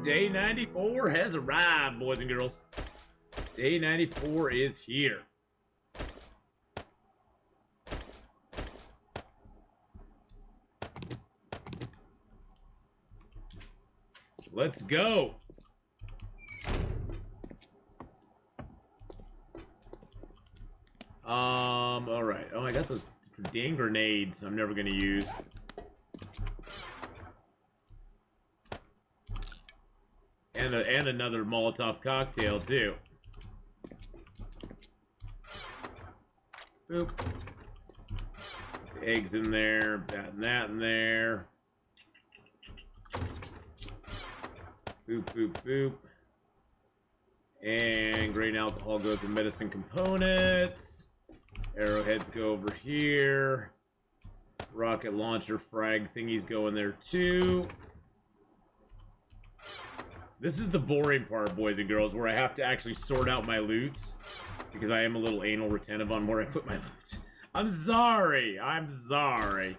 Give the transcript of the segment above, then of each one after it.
Day 94 has arrived, boys and girls. Day 94 is here. Let's go. All right. Oh, I got those dang grenades I'm never going to use. And another Molotov cocktail, too. Boop. Eggs in there, that in there. Boop, boop, boop. And grain alcohol goes in medicine components. Arrowheads go over here. Rocket launcher frag thingies go in there too. This is the boring part, boys and girls, where I have to actually sort out my loots. Because I am a little anal retentive on where I put my loot. I'm sorry. I'm sorry.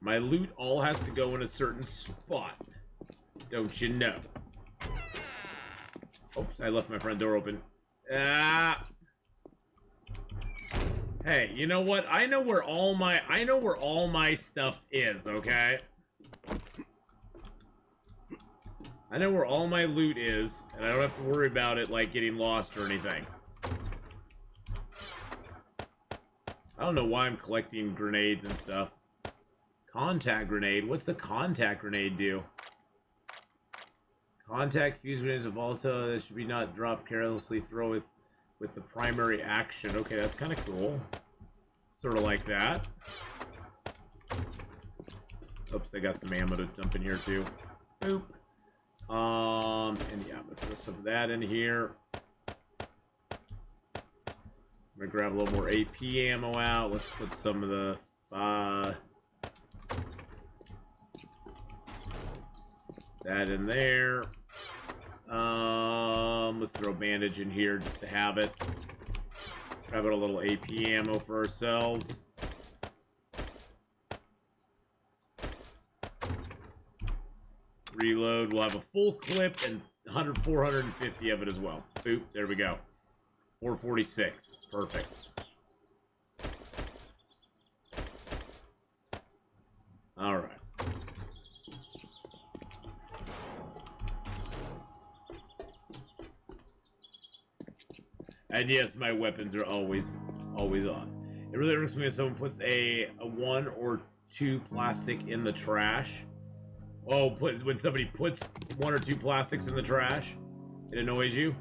My loot all has to go in a certain spot. Don't you know? Oops, I left my front door open. Ah. Hey, you know what? I know where all my stuff is, okay? I know where all my loot is, and I don't have to worry about it, like, getting lost or anything. I don't know why I'm collecting grenades and stuff. Contact grenade? What's the contact grenade do? Contact fuse grenades of volatile that should be not dropped carelessly. Throw with the primary action. Okay, that's kind of cool. Sort of like that. Oops, I got some ammo to dump in here too. Boop. And yeah, I'm gonna throw some of that in here. I'm gonna grab a little more AP ammo out. Let's put some of the that in there. Let's throw a bandage in here just to have it. Grab a little AP ammo for ourselves. Reload. We'll have a full clip and 450 of it as well. Boop. There we go. 446. Perfect. All right. And yes, my weapons are always on. It really irks me if someone puts a 1 or 2 plastic in the trash. Oh, when somebody puts 1 or 2 plastics in the trash, it annoys you.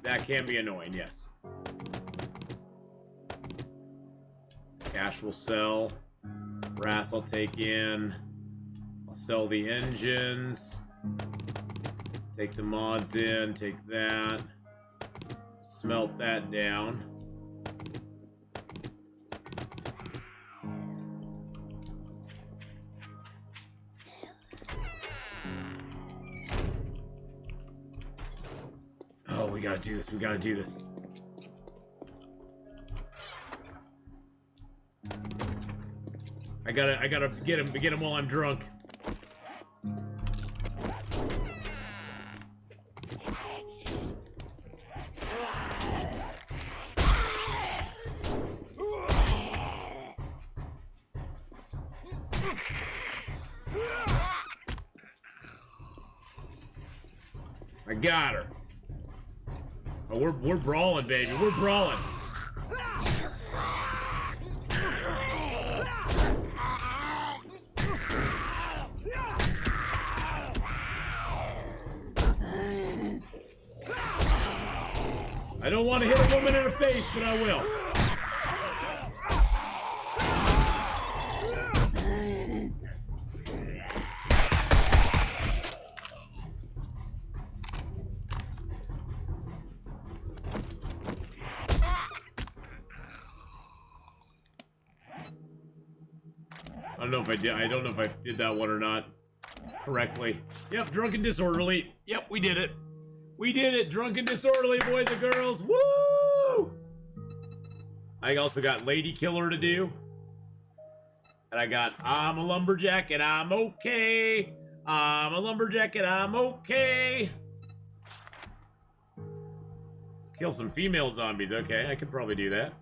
That can be annoying, yes. Cash will sell. Brass I'll take in. I'll sell the engines. Take the mods in, take that. Smelt that down. Oh, we gotta do this. We gotta do this. I gotta get him while I'm drunk. I got her. Oh, we're brawling, baby. We're brawling. I don't want to hit a woman in her face, but I will. I don't know if I did that one or not correctly. Yep, drunk and disorderly. Yep, we did it. We did it. Drunk and disorderly, boys and girls. Woo! I also got Lady Killer to do. And I got, I'm a lumberjack and I'm okay. I'm a lumberjack and I'm okay. Kill some female zombies. Okay, I could probably do that.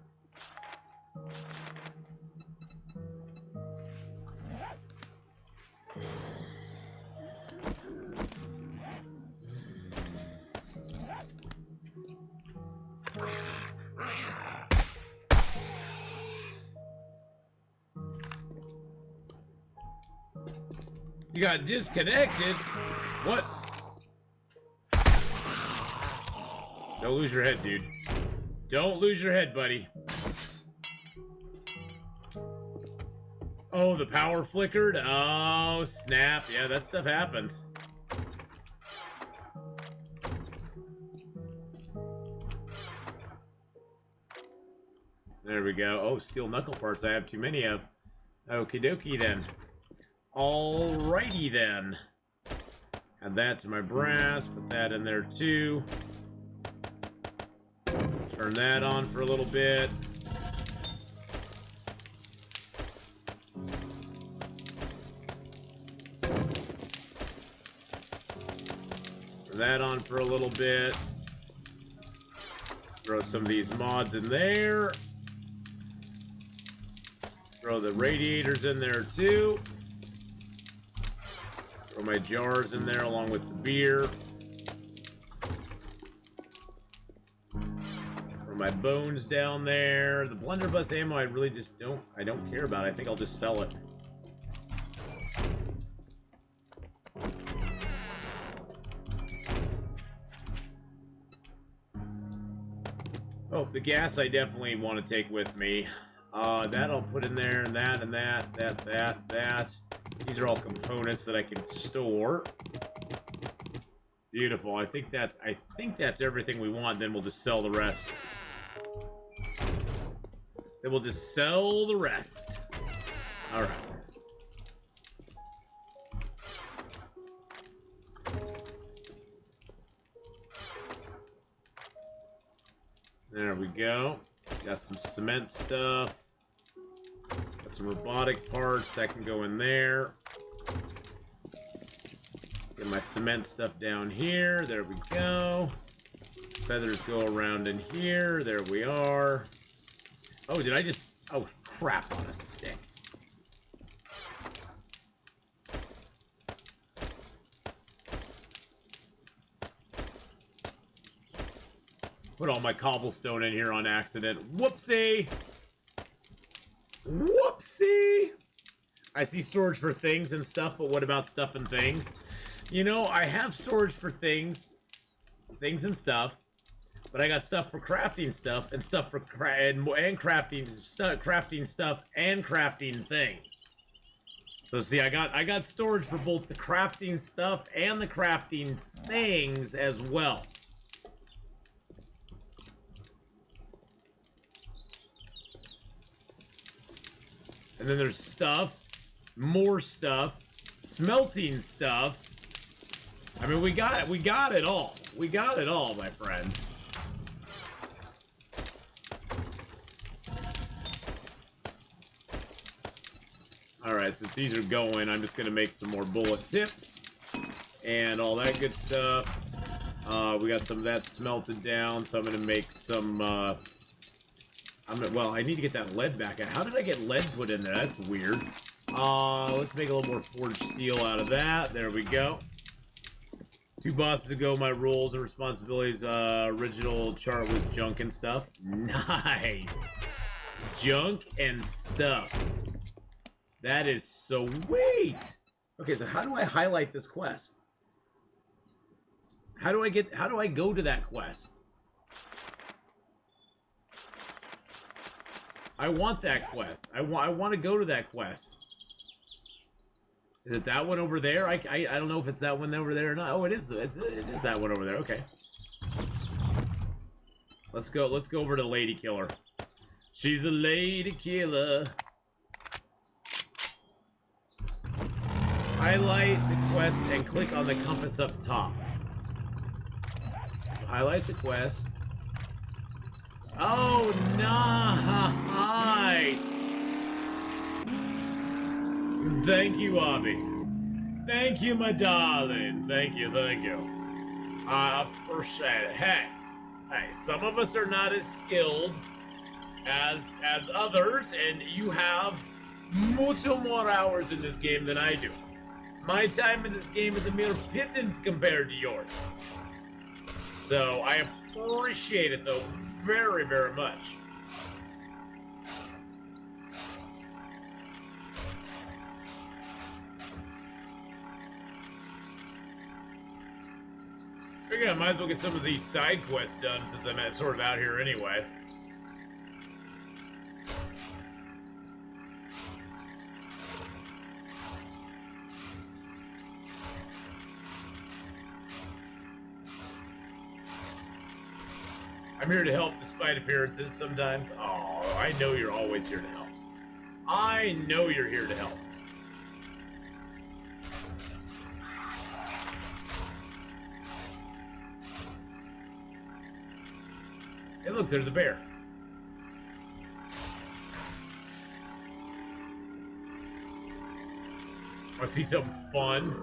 You got disconnected? What? Don't lose your head, dude. Don't lose your head, buddy. Oh, the power flickered? Oh, snap. Yeah, that stuff happens. There we go. Oh, steel knuckle parts I have too many of. Okie dokie then. Alrighty then. Add that to my brass. Put that in there too. Turn that on for a little bit. Turn that on for a little bit. Throw some of these mods in there. Throw the radiators in there too. Throw my jars in there along with the beer. Throw my bones down there. The blunderbuss ammo I really just don't care about. I think I'll just sell it. Oh, the gas I definitely want to take with me. That I'll put in there, and that, and that. These are all components that I can store. Beautiful. I think that's everything we want. Then we'll just sell the rest. Then we'll just sell the rest. All right. There we go. Got some cement stuff. Got some robotic parts that can go in there. Get my cement stuff down here. There we go. Feathers go around in here. There we are. Oh, did I just... Oh, crap on a stick. Put all my cobblestone in here on accident. Whoopsie! Whoopsie! I see storage for things and stuff, but what about stuff and things? You know, I have storage for things and stuff, but I got stuff for crafting stuff and stuff for crafting stuff and crafting things. So see, I got storage for both the crafting stuff and the crafting things as well. And then there's stuff, more stuff, smelting stuff. I mean, we got it all. We got it all, my friends. All right, since these are going, I'm just gonna make some more bullet tips and all that good stuff. We got some of that smelted down, so I'm gonna make some. Well, I need to get that lead back. How did I get lead put in there? That's weird. Let's make a little more forged steel out of that. There we go. 2 bosses ago, my roles and responsibilities, original chart was junk and stuff. Nice. Junk and stuff. That is sweet. Okay, so how do I highlight this quest? How do I go to that quest? I want that quest. I want to go to that quest. Is it that one over there? I don't know if it's that one over there or not. Oh, it is. It is that one over there. Okay. Let's go over to Lady Killer. She's a lady killer. Highlight the quest and click on the compass up top. Highlight the quest. Oh, nice! thank you, Abby. Thank you, my darling. Thank you, thank you. I appreciate it. Hey, some of us are not as skilled as others, and you have mucho more hours in this game than I do. My time in this game is a mere pittance compared to yours. So I appreciate it, though, very, very much. Figure I might as well get some of these side quests done since I'm sort of out here anyway. I'm here to help despite appearances sometimes. Oh, I know you're always here to help. I know you're here to help. Hey, look, there's a bear. Want to see something fun?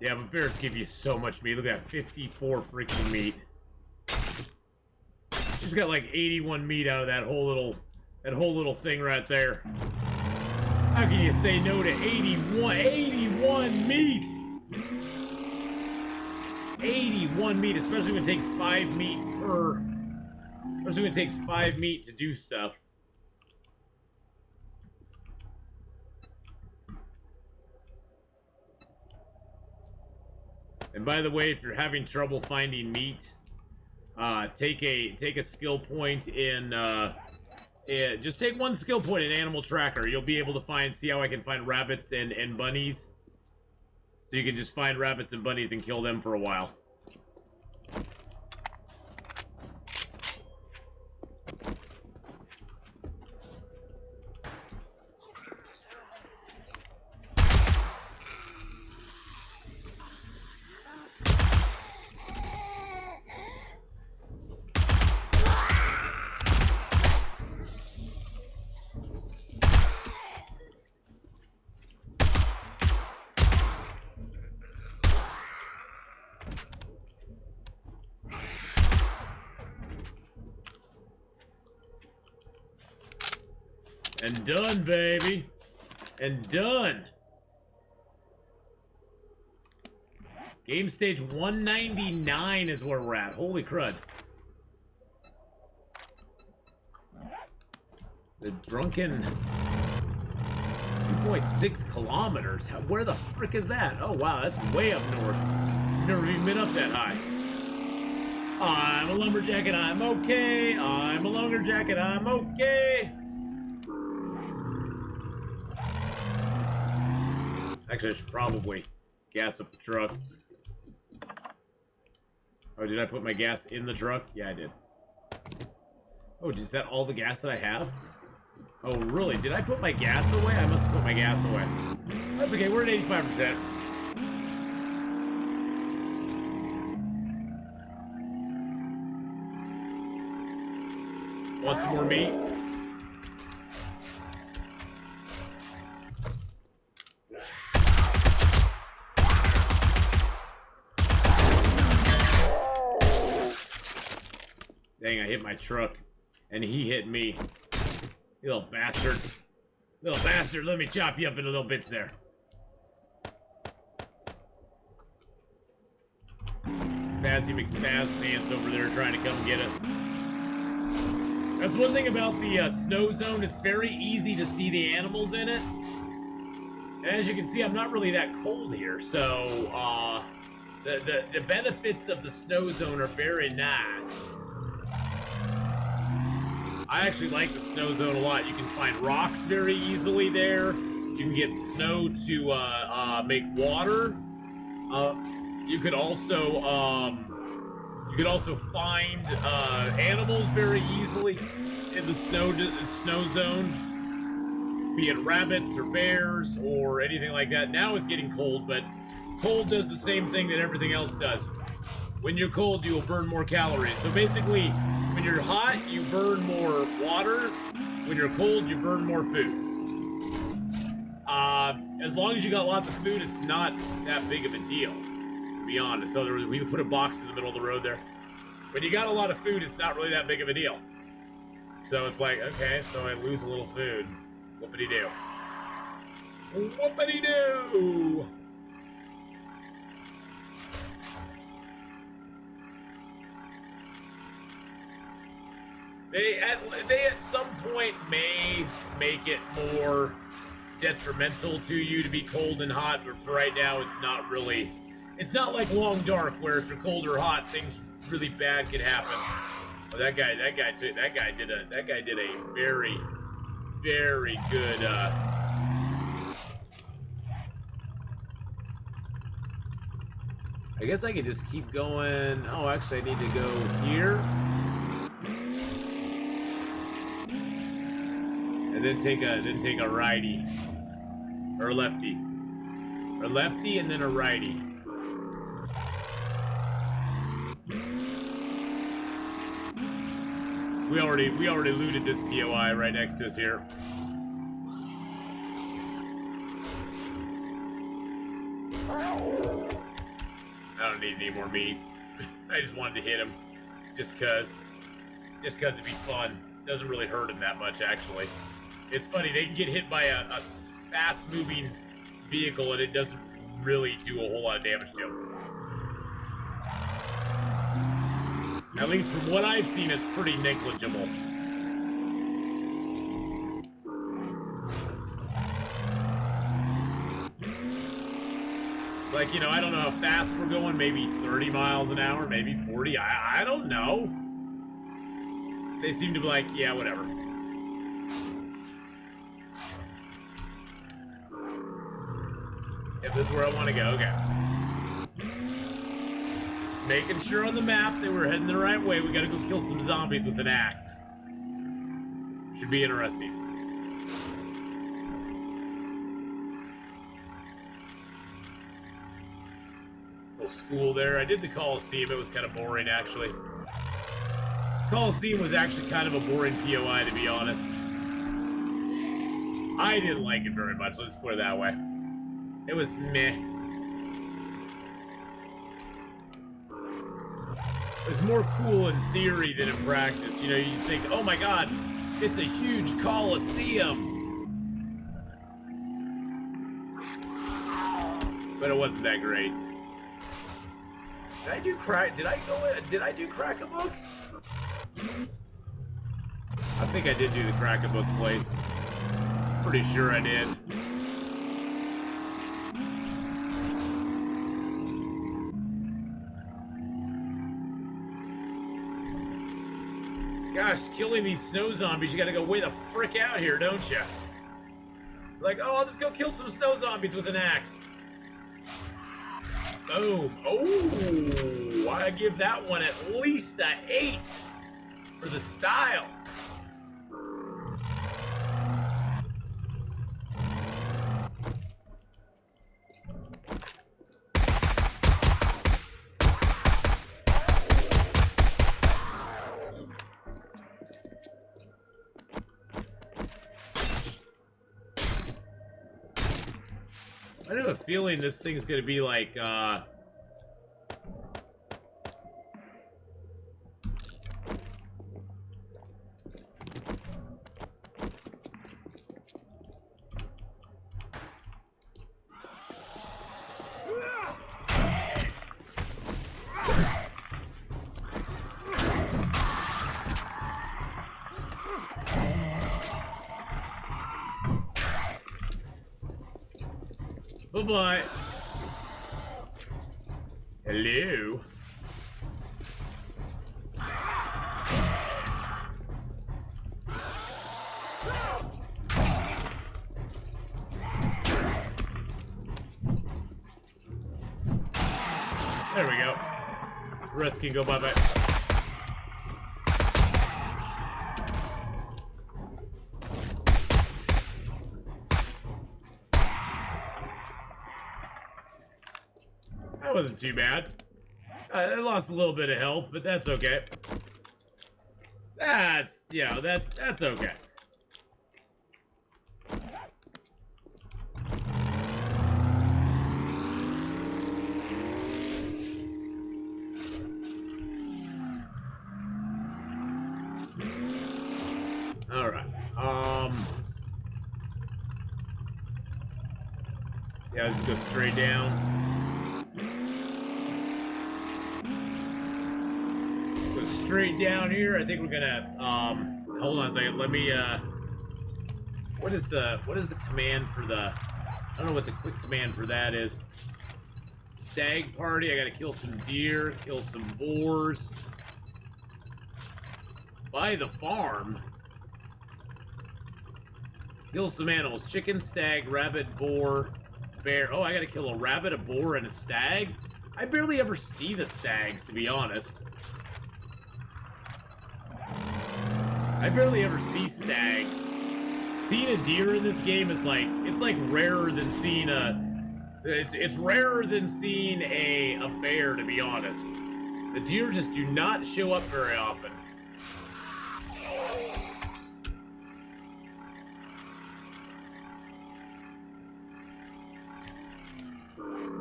Yeah, but bears give you so much meat. Look at that, 54 freaking meat. Just got like 81 meat out of that whole little thing right there. How can you say no to 81 meat? 81 meat, especially when it takes 5 meat per. Especially when it takes 5 meat to do stuff. And by the way, if you're having trouble finding meat, take a skill point in just take one skill point in Animal Tracker. You'll be able to see how I can find rabbits and bunnies. So you can just find rabbits and bunnies and kill them for a while. And done, baby. And done. Game stage 199 is where we're at. Holy crud. The drunken 2.6 kilometers. Where the frick is that? Oh, wow, that's way up north. Never even been up that high. I'm a lumberjack and I'm okay. I'm a lumberjack and I'm okay. Actually, I should probably gas up the truck. Oh, did I put my gas in the truck? Yeah, I did. Oh, is that all the gas that I have? Oh, really? Did I put my gas away? I must have put my gas away. That's okay, we're at 85%. Want some more meat? Dang, I hit my truck, and he hit me. You little bastard. Little bastard, let me chop you up into little bits there. Spazzy McSpaz pants over there trying to come get us. That's one thing about the snow zone. It's very easy to see the animals in it. And as you can see, I'm not really that cold here, so the benefits of the snow zone are very nice. I actually like the snow zone a lot. You can find rocks very easily there. You can get snow to make water. You could also find animals very easily in the snow zone. Be it rabbits or bears or anything like that. Now it's getting cold, but cold does the same thing that everything else does. When you're cold, you will burn more calories. So basically, when you're hot, you burn more water. When you're cold, you burn more food. As long as you got lots of food, it's not that big of a deal, to be honest. So we put a box in the middle of the road there. When you got a lot of food, it's not really that big of a deal. So it's like, okay, so I lose a little food. Whoopity-doo. Whoopity-doo! They at some point may make it more detrimental to you to be cold and hot, but for right now it's not really. It's not like Long Dark where if you're cold or hot, things really bad can happen. Oh, that guy did a very, very good. I guess I could just keep going. Oh, actually, I need to go here. And then take a righty. Or a lefty. Or lefty and then a righty. We already looted this POI right next to us here. I don't need any more meat. I just wanted to hit him. Just cause it'd be fun. Doesn't really hurt him that much, actually. It's funny, they can get hit by a fast-moving vehicle and it doesn't really do a whole lot of damage to him. At least from what I've seen, it's pretty negligible. It's like, you know, I don't know how fast we're going, maybe 30 miles an hour, maybe 40, I don't know. They seem to be like, yeah, whatever. If this is where I want to go, okay. Just making sure on the map that we're heading the right way. We gotta go kill some zombies with an axe. Should be interesting. Little school there. I did the Coliseum. It was kind of boring, actually. Coliseum was actually kind of a boring POI, to be honest. I didn't like it very much, let's put it that way. It was meh. It was more cool in theory than in practice. You know, you think, oh my god, it's a huge Coliseum. But it wasn't that great. Did I do crack a book? I think I did do the crack a book place. Pretty sure I did. Gosh, killing these snow zombies, you gotta go way the frick out here, don't you? It's like, oh, I'll just go kill some snow zombies with an axe. Boom. Oh, I give that one at least an 8 for the style. I have a feeling this thing's gonna be like, butt. Hello. There we go. The rest can go bye-bye. That wasn't too bad. I lost a little bit of health, but that's okay. That's okay. All right. Yeah, let's just go straight down. Go straight down here. I think we're gonna hold on a second. Let me what is the command for the I don't know what the quick command for that is. Stag party. I gotta kill some deer, kill some boars. Buy the farm. Kill some animals. Chicken, stag, rabbit, boar, bear. Oh, I gotta kill a rabbit, a boar, and a stag? I barely ever see the stags, to be honest. I barely ever see stags. Seeing a deer in this game is like, it's like rarer than seeing it's rarer than seeing a bear, to be honest. The deer just do not show up very often.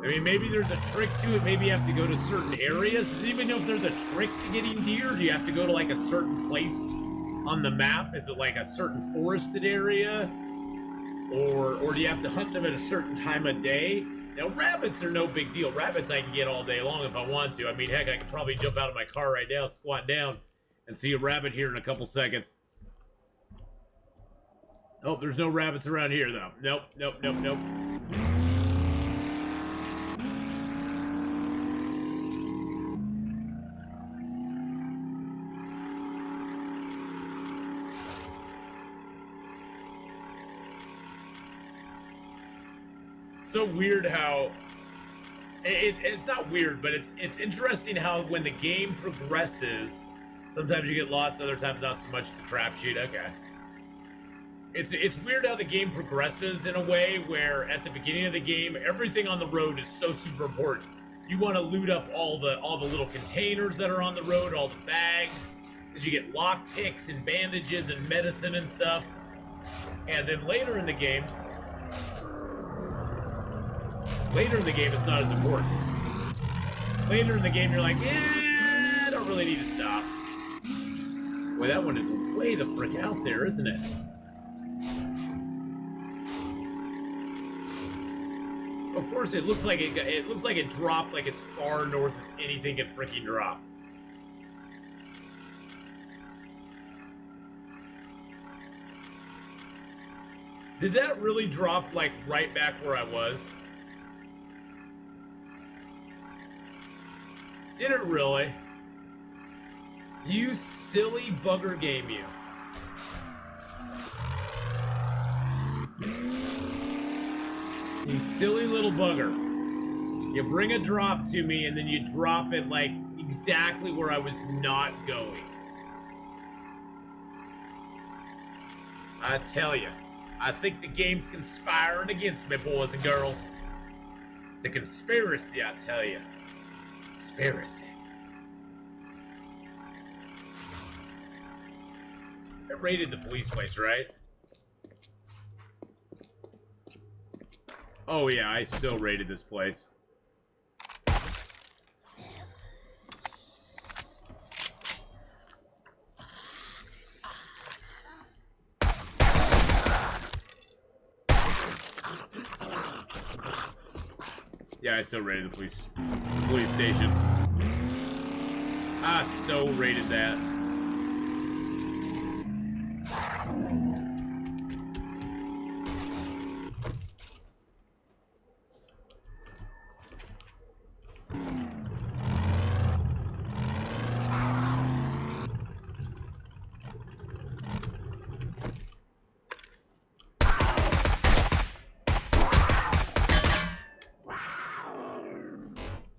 I mean, maybe there's a trick to it. Maybe you have to go to certain areas. Does anybody know if there's a trick to getting deer? Do you have to go to like a certain place on the map? Is it like a certain forested area? Or do you have to hunt them at a certain time of day? Now, rabbits are no big deal. Rabbits I can get all day long if I want to. I mean, heck, I could probably jump out of my car right now, squat down, and see a rabbit here in a couple seconds. Oh, there's no rabbits around here, though. Nope, nope, nope, nope. So weird how it's not weird, but it's interesting how when the game progresses, sometimes you get lost, other times not so much. The crapshoot. Okay. It's weird how the game progresses in a way where at the beginning of the game, everything on the road is so super important. You want to loot up all the little containers that are on the road, all the bags, because you get lockpicks and bandages and medicine and stuff. And then later in the game, it's not as important. Later in the game, you're like, yeah, I don't really need to stop. Boy, that one is way the frick out there, isn't it? Of course, it looks like it dropped like as far north as anything can freaking drop. Did that really drop like right back where I was? Did it really? You silly bugger game, you. You silly little bugger. You bring a drop to me and then you drop it like exactly where I was not going. I tell you, I think the game's conspiring against me, boys and girls. It's a conspiracy, I tell you. Conspiracy. I raided the police place, right? Oh yeah, I still raided this place. Yeah, I still raided the police station. I so raided that.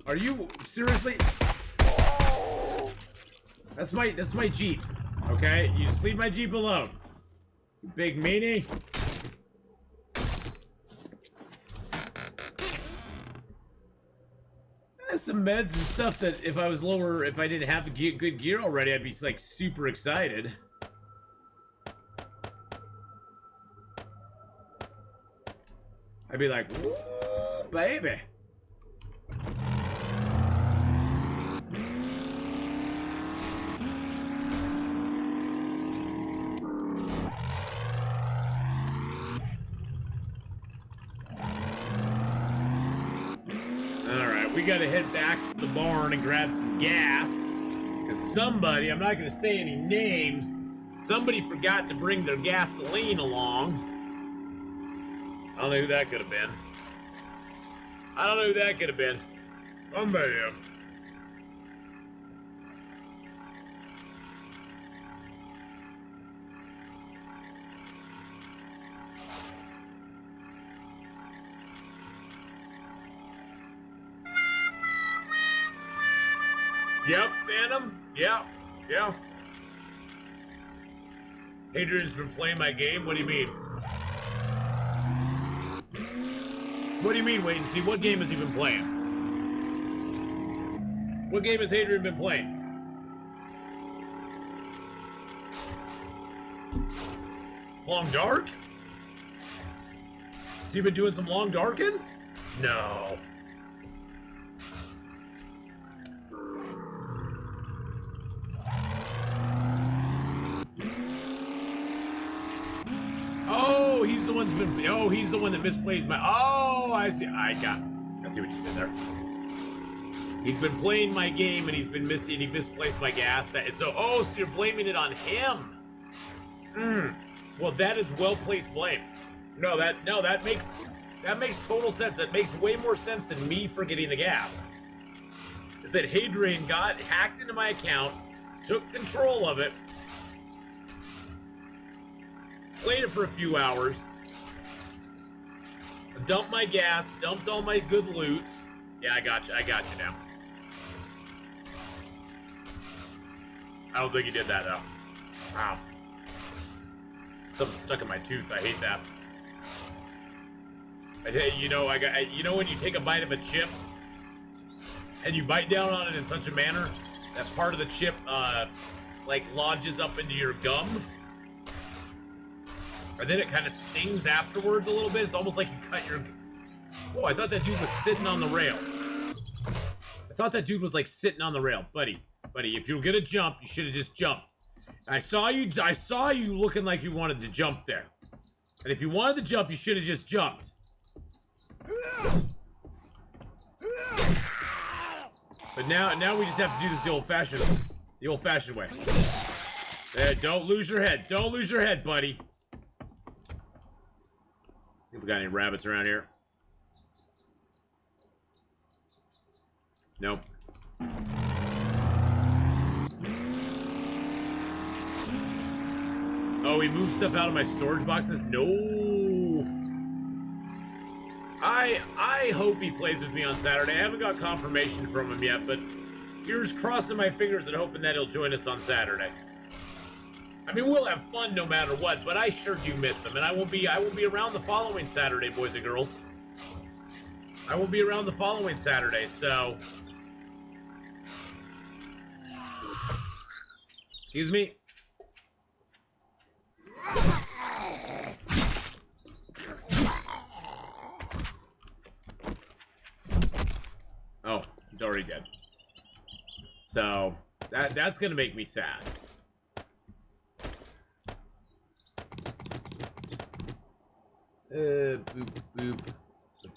Are you seriously? That's my Jeep. Okay? You just leave my Jeep alone. You big meanie. There's some meds and stuff that if I was lower, if I didn't have the good gear already, I'd be like super excited. I'd be like, woo, baby. Alright, we gotta head back to the barn and grab some gas. Because somebody, I'm not gonna say any names, somebody forgot to bring their gasoline along. I don't know who that could have been. I don't know who that could have been. Somebody. Yep, Phantom. Yeah, yeah. Adrian's been playing my game. What do you mean? What do you mean, wait and see? What game has he been playing? What game has Adrian been playing? Long Dark? Has he been doing some Long Darkin'? No. Oh, he's the one's been. Oh, he's the one that misplayed my. Oh, I see. I see what you did there. He's been playing my game and he's been missing. He misplaced my gas. That is so. Oh, so you're blaming it on him? Well, that is well placed blame. No, that makes total sense. That makes way more sense than me forgetting the gas. Is that Hadrian got hacked into my account, took control of it. Played it for a few hours. Dumped my gas. Dumped all my good loot. Yeah, I got you. I got you now. I don't think he did that though. Wow. Something stuck in my tooth. I hate that. You know, you know when you take a bite of a chip and you bite down on it in such a manner that part of the chip like lodges up into your gum? And then it kind of stings afterwards a little bit. It's almost like you cut your... Oh, I thought that dude was sitting on the rail. I thought that dude was like sitting on the rail. Buddy, if you were gonna jump, you should have just jumped. I saw you looking like you wanted to jump there. And if you wanted to jump, you should have just jumped. But now we just have to do this the old-fashioned way. Don't lose your head. Don't lose your head, buddy. See if we got any rabbits around here. Nope. Oh, he moved stuff out of my storage boxes? No. I hope he plays with me on Saturday. I haven't got confirmation from him yet, but here's crossing my fingers and hoping that he'll join us on Saturday. I mean, we'll have fun no matter what, but I sure do miss him, and I will be around the following Saturday, boys and girls. I will be around the following Saturday, so... Excuse me? Oh, he's already dead. So, that's gonna make me sad. Boop, boop,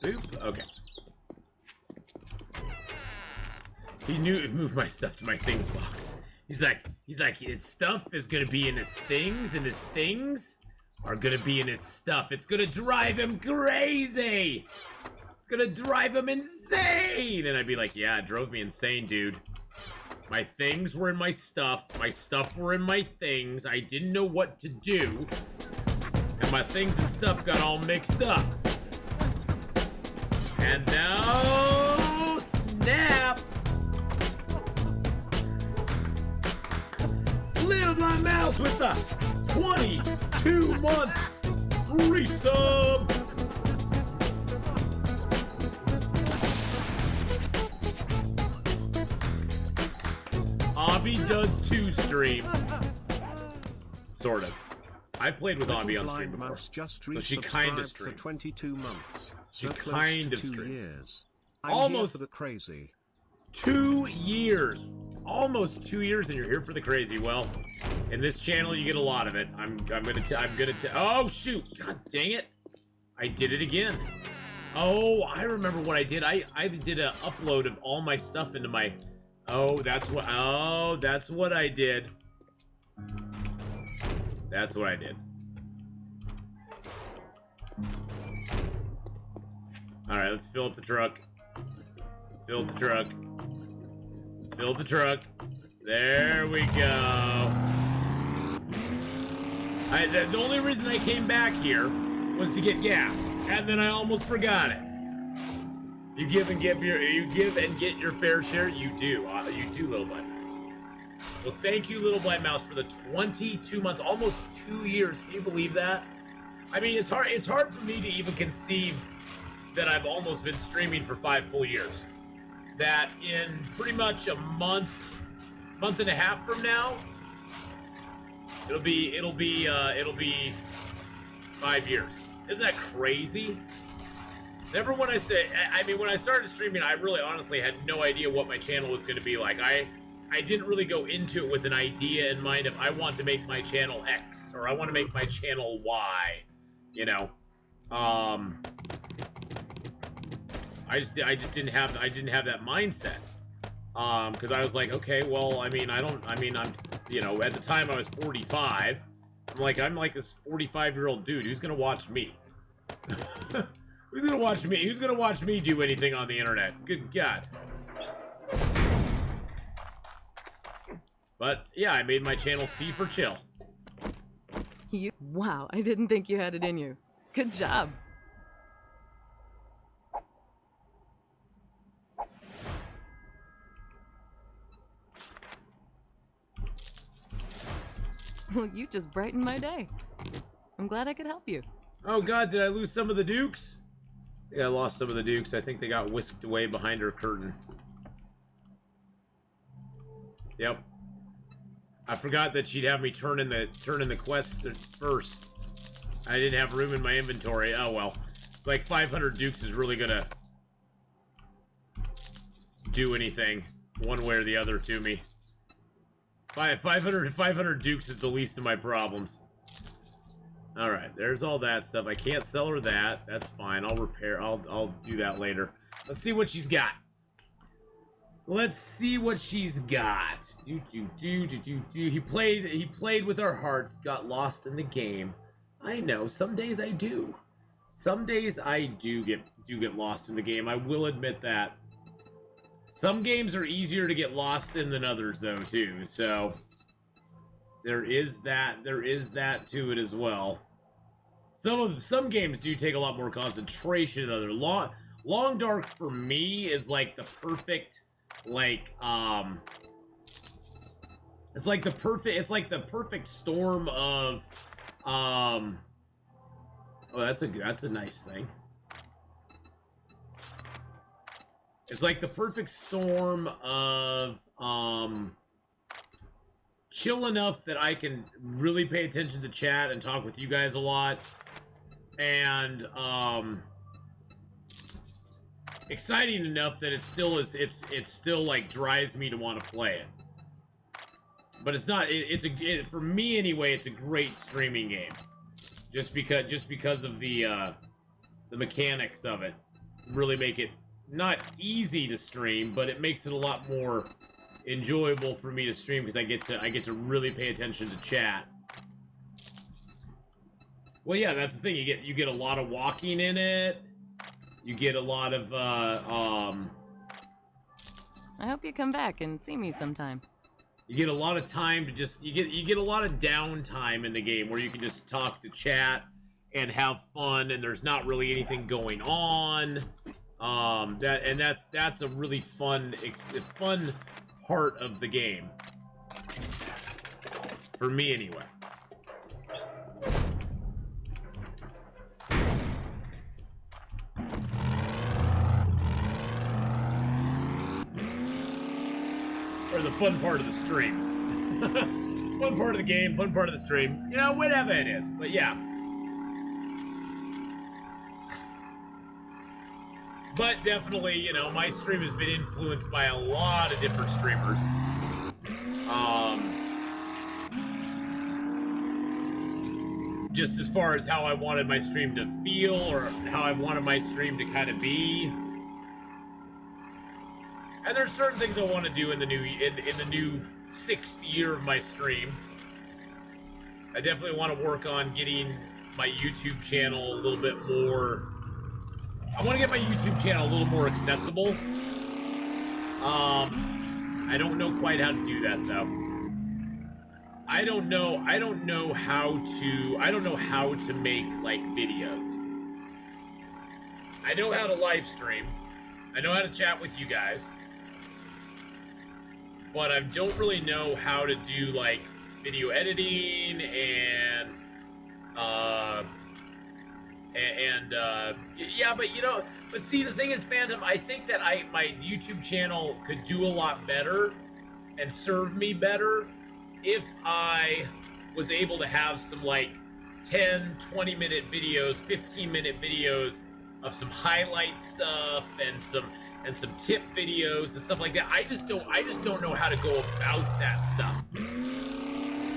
boop. Okay. He knew to move my stuff to my things box. He's like, his stuff is gonna be in his things, and his things are gonna be in his stuff. It's gonna drive him crazy! It's gonna drive him insane! And I'd be like, yeah, it drove me insane, dude. My things were in my stuff were in my things, I didn't know what to do, and my things and stuff got all mixed up. And now, snap! Mouse with the 22-month resub. Abby does too stream. Sort of. I played with Abby on stream before. So she kind of streams. For 22 months. She So kind of to 2 streams. years. I'm Almost here for the crazy. 2 years. Almost 2 years, and you're here for the crazy. Well, in this channel, you get a lot of it. I'm gonna. Oh shoot! God dang it! I did it again. Oh, I remember what I did. I did a upload of all my stuff into my. Oh, that's what. Oh, that's what I did. That's what I did. All right, let's fill up the truck. Let's fill up the truck. Let's fill up the truck. There we go. The only reason I came back here was to get gas, and then I almost forgot it. You give and get your fair share. You do, Little Blind Mouse. Well, thank you, Little Blind Mouse, for the 22 months, almost 2 years. Can you believe that? I mean, it's hard. It's hard for me to even conceive that I've almost been streaming for 5 full years. That in pretty much a month and a half from now, it'll be 5 years. Isn't that crazy? Never when I mean, when I started streaming, I really honestly had no idea what my channel was going to be like. I didn't really go into it with an idea in mind of I want to make my channel X or I want to make my channel Y, you know. I just didn't have that mindset. Because I was like, okay, well, I'm, you know, at the time I was 45. I'm like this 45-year-old dude who's gonna watch me. Who's gonna watch me? Who's gonna watch me do anything on the internet? Good God. But yeah, I made my channel C for chill. Wow, I didn't think you had it in you. Good job. Well, you just brightened my day. I'm glad I could help you. Oh God, did I lose some of the dukes? Yeah, I lost some of the dukes. I think they got whisked away behind her curtain. Yep. I forgot that she'd have me turn in the quest first. I didn't have room in my inventory. Oh well. Like 500 dukes is really gonna do anything one way or the other to me. 500 dukes is the least of my problems. Alright, there's all that stuff. I can't sell her that. That's fine. I'll do that later. Let's see what she's got. Let's see what she's got. He played with our hearts, got lost in the game. I know, some days I do. Some days I do get lost in the game. I will admit that. Some games are easier to get lost in than others, though, too. So there is that to it as well. Some games do take a lot more concentration than others. Long Dark for me is like the perfect, it's like the perfect storm of oh, that's a nice thing. It's like the perfect storm of chill enough that I can really pay attention to chat and talk with you guys a lot, and exciting enough that it still like drives me to want to play it. But it's not. For me anyway. It's a great streaming game, just because of the mechanics of it. Really make it not easy to stream, but it makes it a lot more enjoyable for me to stream because I get to really pay attention to chat. Well, yeah, that's the thing. You get a lot of walking in it. You get a lot of I hope you come back and see me sometime. You get a lot of time to just you get a lot of downtime in the game where you can just talk to chat and have fun, and there's not really anything going on. That's a really fun part of the game For me, anyway. Or the fun part of the stream. Fun part of the game, fun part of the stream. You know, whatever it is. But yeah. But definitely, you know, my stream has been influenced by a lot of different streamers. Just as far as how I wanted my stream to feel or how I wanted my stream to kind of be. And there's certain things I want to do in the new in the new 6th year of my stream. I definitely want to work on getting my YouTube channel a little bit more. I want to get my YouTube channel a little more accessible. I don't know quite how to do that though. I don't know how to make like videos. I know how to live stream. I know how to chat with you guys. But I don't really know how to do like video editing and yeah, but you know, but see, the thing is, Phantom, I think that my YouTube channel could do a lot better and serve me better if I was able to have some like 10, 20-minute videos, 15-minute videos of some highlight stuff and some tip videos and stuff like that. I just don't know how to go about that stuff.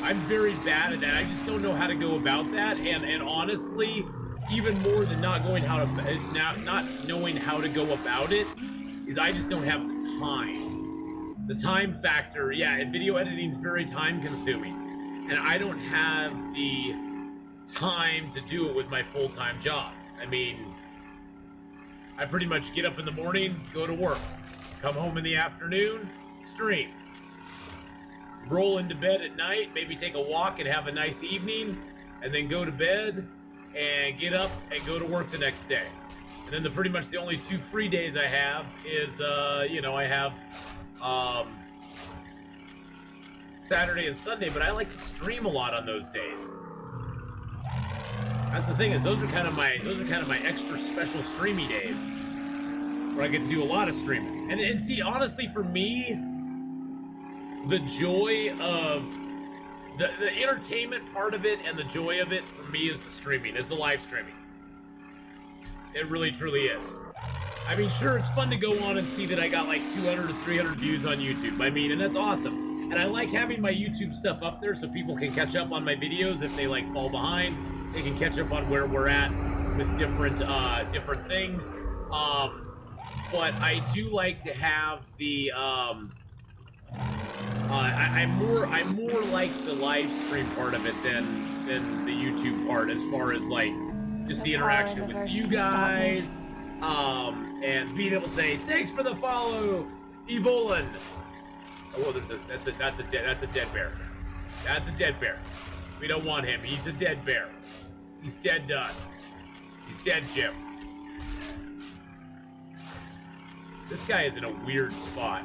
I'm very bad at that. I just don't know how to go about that, and honestly, even more than not knowing how to go about it is I just don't have the time. The time factor, yeah, and video editing is very time consuming, and I don't have the time to do it with my full-time job. I mean, I pretty much get up in the morning, go to work, come home in the afternoon, stream, roll into bed at night, maybe take a walk and have a nice evening, and then go to bed and get up and go to work the next day. And then pretty much the only 2 free days I have is, you know, I have Saturday and Sunday, but I like to stream a lot on those days. That's the thing, is those are kind of my extra special streamy days where I get to do a lot of streaming. And see, honestly, for me, the joy of the entertainment part of it and the joy of it for me is the streaming, is the live streaming. It really truly is. I mean, sure, it's fun to go on and see that I got like 200 or 300 views on YouTube. I mean, and that's awesome. And I like having my YouTube stuff up there so people can catch up on my videos if they like fall behind. They can catch up on where we're at with different things. But I do like to have the I'm more like the live stream part of it than the YouTube part, as far as like just the interaction with you guys, and being able to say thanks for the follow, Evoland. Oh, that's a dead bear. That's a dead bear. We don't want him. He's a dead bear. He's dead to us. He's dead, Jim. This guy is in a weird spot.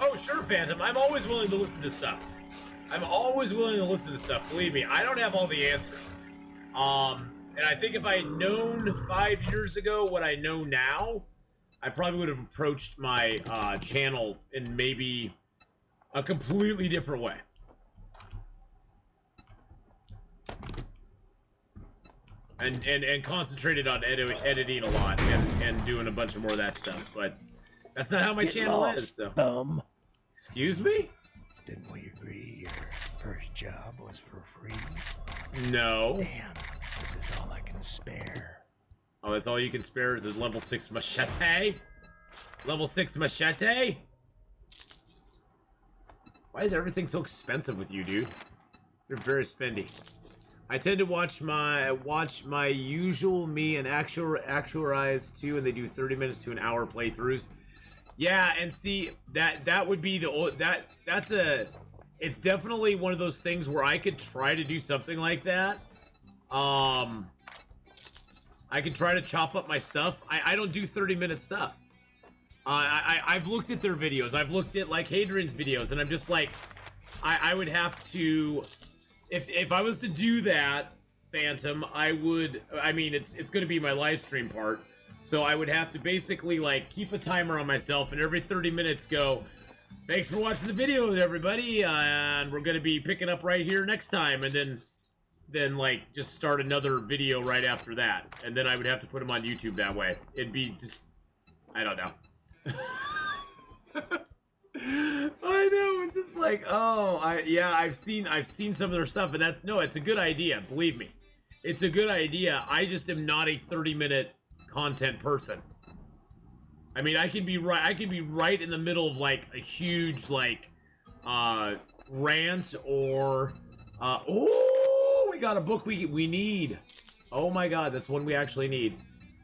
Oh, sure, Phantom. I'm always willing to listen to stuff. I'm always willing to listen to stuff. Believe me, I don't have all the answers. And I think if I had known 5 years ago what I know now, I probably would have approached my channel in maybe a completely different way. And concentrated on editing a lot and doing a bunch of more of that stuff. But that's not how my channel is. So. Bum. Excuse me? Didn't we agree your first job was for free? No. Damn, this is all I can spare. Oh, that's all you can spare is a level 6 machete? Level 6 machete? Why is everything so expensive with you, dude? You're very spendy. I tend to watch my usual me and actualize too, and they do 30 minutes to an hour playthroughs. Yeah, and see that would be it's definitely one of those things where I could try to do something like that. I could try to chop up my stuff. I don't do 30-minute stuff. I've looked at their videos. I've looked at like Hadrian's videos, and I'm just like, I would have to, if I was to do that, Phantom, I mean, it's going to be my live stream part, so I would have to basically like keep a timer on myself, and every 30 minutes go, thanks for watching the video, everybody, and we're going to be picking up right here next time, and then like just start another video right after that, and then I would have to put them on YouTube that way. It'd be just, I don't know. I know, it's just like, oh, I've seen some of their stuff, and it's a good idea, believe me. It's a good idea. I just am not a 30-minute content person. I mean, I can be right in the middle of like a huge like rant, or oh, we got a book we need. Oh my god, that's one we actually need.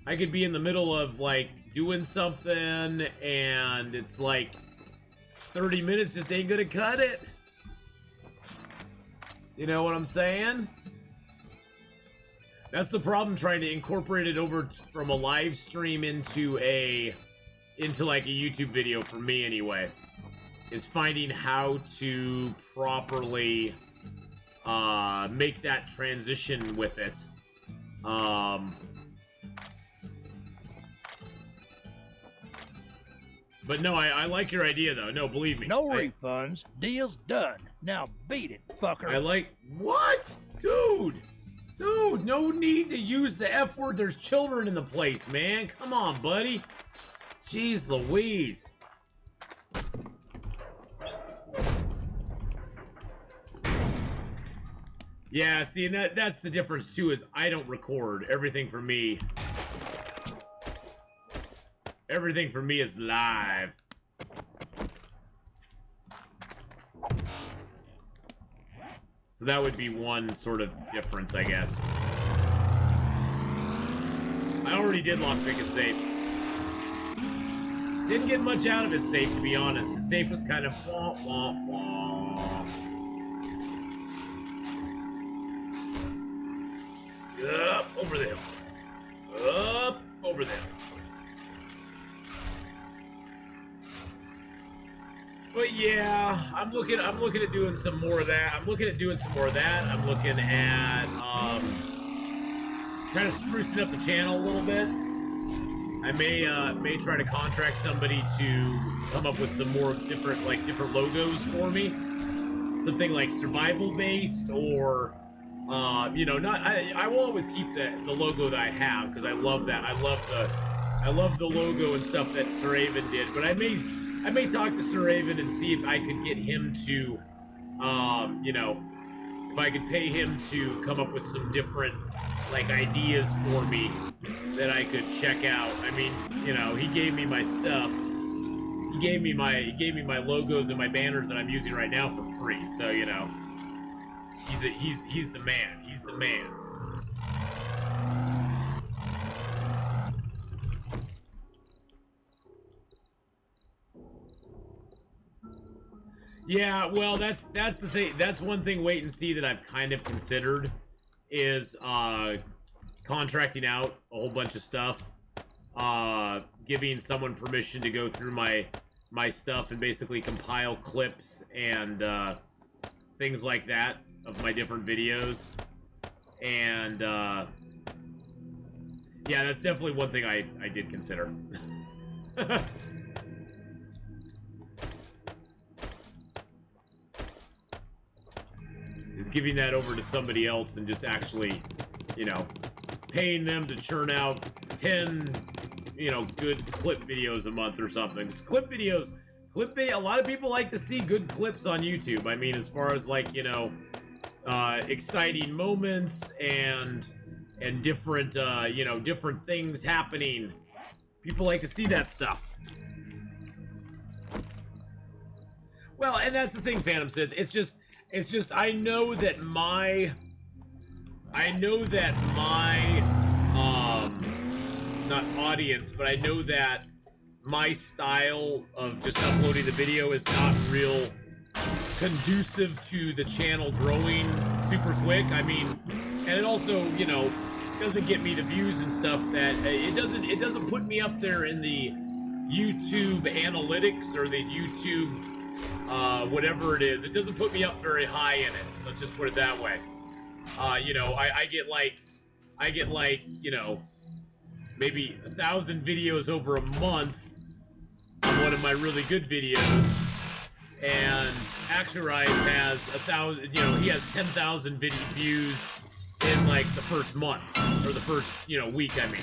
I could be in the middle of like doing something, and it's like 30 minutes just ain't gonna cut it. You know what I'm saying? That's the problem, trying to incorporate it over from a live stream into like a YouTube video, for me anyway, is finding how to properly make that transition with it. But no, I like your idea, though. No, believe me. No refunds. Deal's done. Now beat it, fucker. I like... What? Dude! Dude, no need to use the F word. There's children in the place, man. Come on, buddy. Jeez Louise. Yeah, see, and that's the difference, too, is I don't record. Everything for me is live. So that would be one sort of difference, I guess. I already did lockpick his safe. Didn't get much out of his safe, to be honest. His safe was kind of wah, wah, wah. Up over the hill. Up over the hill. But yeah, I'm looking at doing some more of that. I'm looking at doing some more of that. I'm looking at kind of sprucing up the channel a little bit. I may try to contract somebody to come up with some more different logos for me. Something like survival based, or you know, not. I will always keep the logo that I have, because I love that. I love the logo and stuff that Sir Avon did. But I may talk to Sir Avon and see if I could get him to, you know, if I could pay him to come up with some different, like, ideas for me that I could check out. I mean, you know, he gave me my stuff. He gave me my logos and my banners that I'm using right now for free. So, you know, he's the man. He's the man. Yeah, well, that's the thing. That's one thing, wait and see, that I've kind of considered, is contracting out a whole bunch of stuff, giving someone permission to go through my stuff and basically compile clips and things like that of my different videos. And yeah, that's definitely one thing I did consider. Is giving that over to somebody else and just actually, you know, paying them to churn out 10, you know, good clip videos a month or something. Just clip videos, a lot of people like to see good clips on YouTube. I mean, as far as, like, you know, exciting moments and different, you know, different things happening. People like to see that stuff. Well, and that's the thing, Phantom said. It's just, I know that my, not audience, but I know that my style of just uploading the video is not real conducive to the channel growing super quick. I mean, and it also, you know, doesn't get me the views and stuff that, it doesn't put me up there in the YouTube analytics or the YouTube whatever it is. It doesn't put me up very high in it. Let's just put it that way. You know, I get like, you know, maybe 1,000 videos over a month on one of my really good videos, and Actualize has 1,000. You know, he has 10,000 video views in like the first month or the first, you know, week. I mean,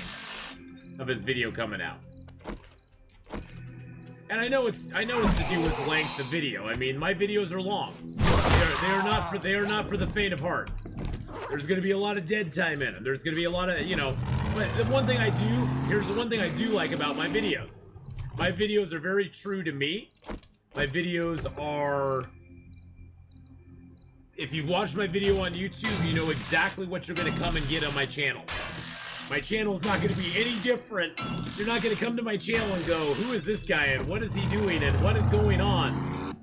of his video coming out. And I know it's to do with length of video. I mean, my videos are long. They are not for the faint of heart. There's going to be a lot of dead time in them. There's going to be a lot of, you know. But the one thing here's the one thing I do like about my videos. My videos are very true to me. My videos are. If you've watched my video on YouTube, you know exactly what you're going to come and get on my channel. My channel is not going to be any different. You're not going to come to my channel and go, who is this guy and what is he doing and what is going on?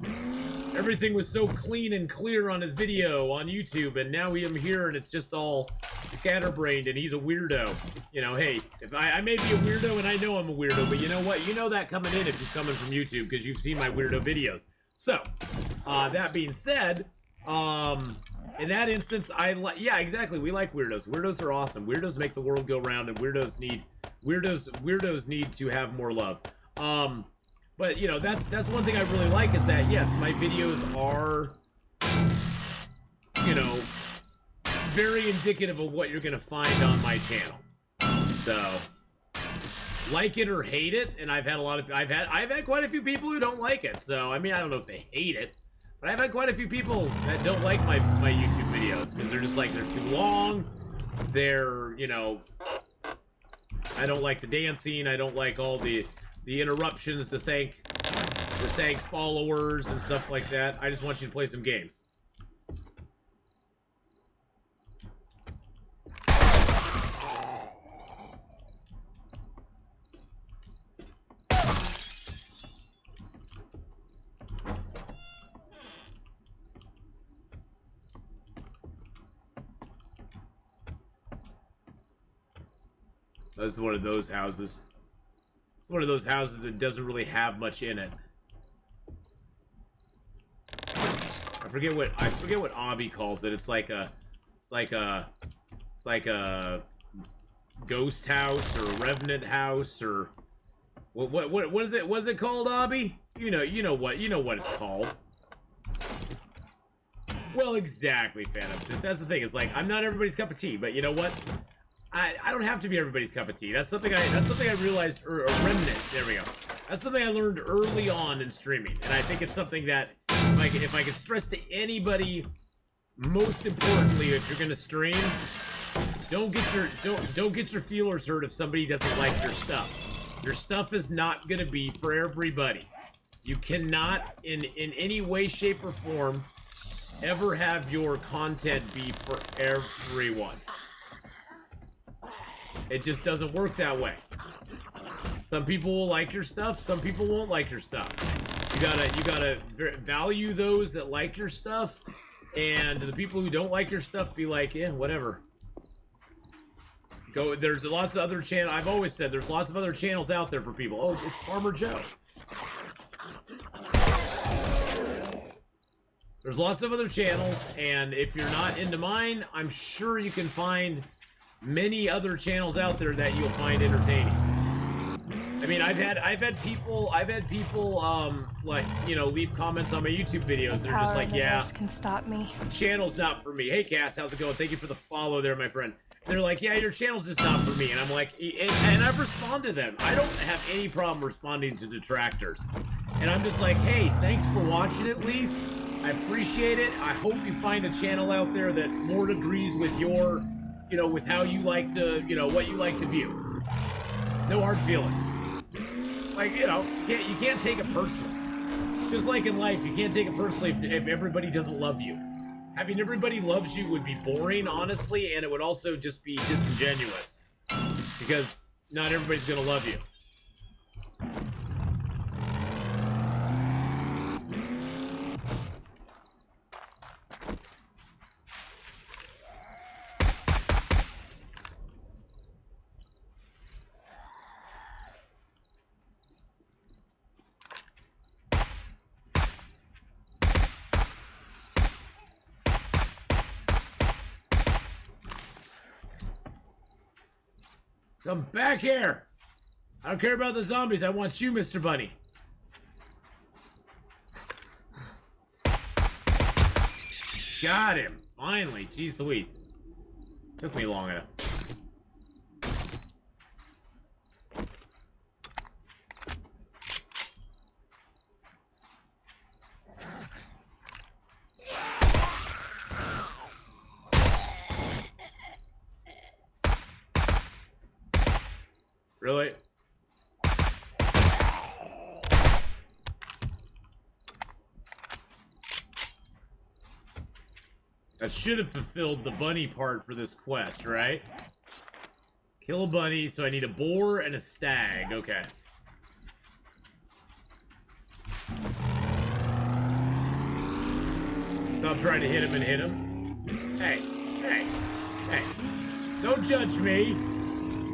Everything was so clean and clear on his video on YouTube, and now I'm here and it's just all scatterbrained and he's a weirdo. You know, hey, if I may be a weirdo and I know I'm a weirdo, but you know what? You know that coming in if you're coming from YouTube because you've seen my weirdo videos. So, that being said, in that instance, yeah, exactly. We like weirdos. Weirdos are awesome. Weirdos make the world go round, and weirdos need to have more love. But you know, that's one thing I really like is that yes, my videos are, you know, very indicative of what you're gonna find on my channel. So, like it or hate it, and I've had quite a few people who don't like it. So I mean, I don't know if they hate it. But I've had quite a few people that don't like my YouTube videos because they're just like, they're too long. They're, you know, I don't like the dancing. I don't like all the interruptions to thank followers and stuff like that. I just want you to play some games. This is one of those houses. It's one of those houses that doesn't really have much in it. I forget what Obby calls it. It's like a ghost house or a revenant house or what is it? What's it called, Obby? You know what it's called. Well, exactly, Phantom. That's the thing. It's like I'm not everybody's cup of tea, but you know what? I don't have to be everybody's cup of tea. That's something I realized, or a remnant. There we go. That's something I learned early on in streaming, and I think it's something that if I could stress to anybody, most importantly, if you're gonna stream, don't get your feelers hurt if somebody doesn't like your stuff. Your stuff is not gonna be for everybody. You cannot, in any way, shape, or form, ever have your content be for everyone. It just doesn't work that way. Some people will like your stuff, some people won't like your stuff. You gotta value those that like your stuff, and the people who don't like your stuff, be like, yeah, whatever. Go. There's lots of other channels. I've always said there's lots of other channels out there for people. Oh, it's Farmer Joe. There's lots of other channels, and if you're not into mine, I'm sure you can find many other channels out there that you'll find entertaining. I mean, I've had people, like, you know, leave comments on my YouTube videos. They're just like, yeah, can stop me. Channel's not for me. Hey, Cass, how's it going? Thank you for the follow there, my friend. They're like, yeah, your channel's just not for me. And I'm like, and I've responded to them. I don't have any problem responding to detractors. And I'm just like, hey, thanks for watching at least. I appreciate it. I hope you find a channel out there that more agrees with your, you know, with how you like to, you know, what you like to view. No hard feelings. Like, you know, you can't take it personally. Just like in life, you can't take it personally if everybody doesn't love you. Having everybody loves you would be boring, honestly, and it would also just be disingenuous. Because not everybody's gonna love you. Come back here! I don't care about the zombies, I want you, Mr. Bunny. Got him! Finally, jeez Louise. Took me long enough. Really? That should have fulfilled the bunny part for this quest, right? Kill a bunny, so I need a boar and a stag. Okay. Stop trying to hit him and hit him. Hey, hey, hey. Don't judge me.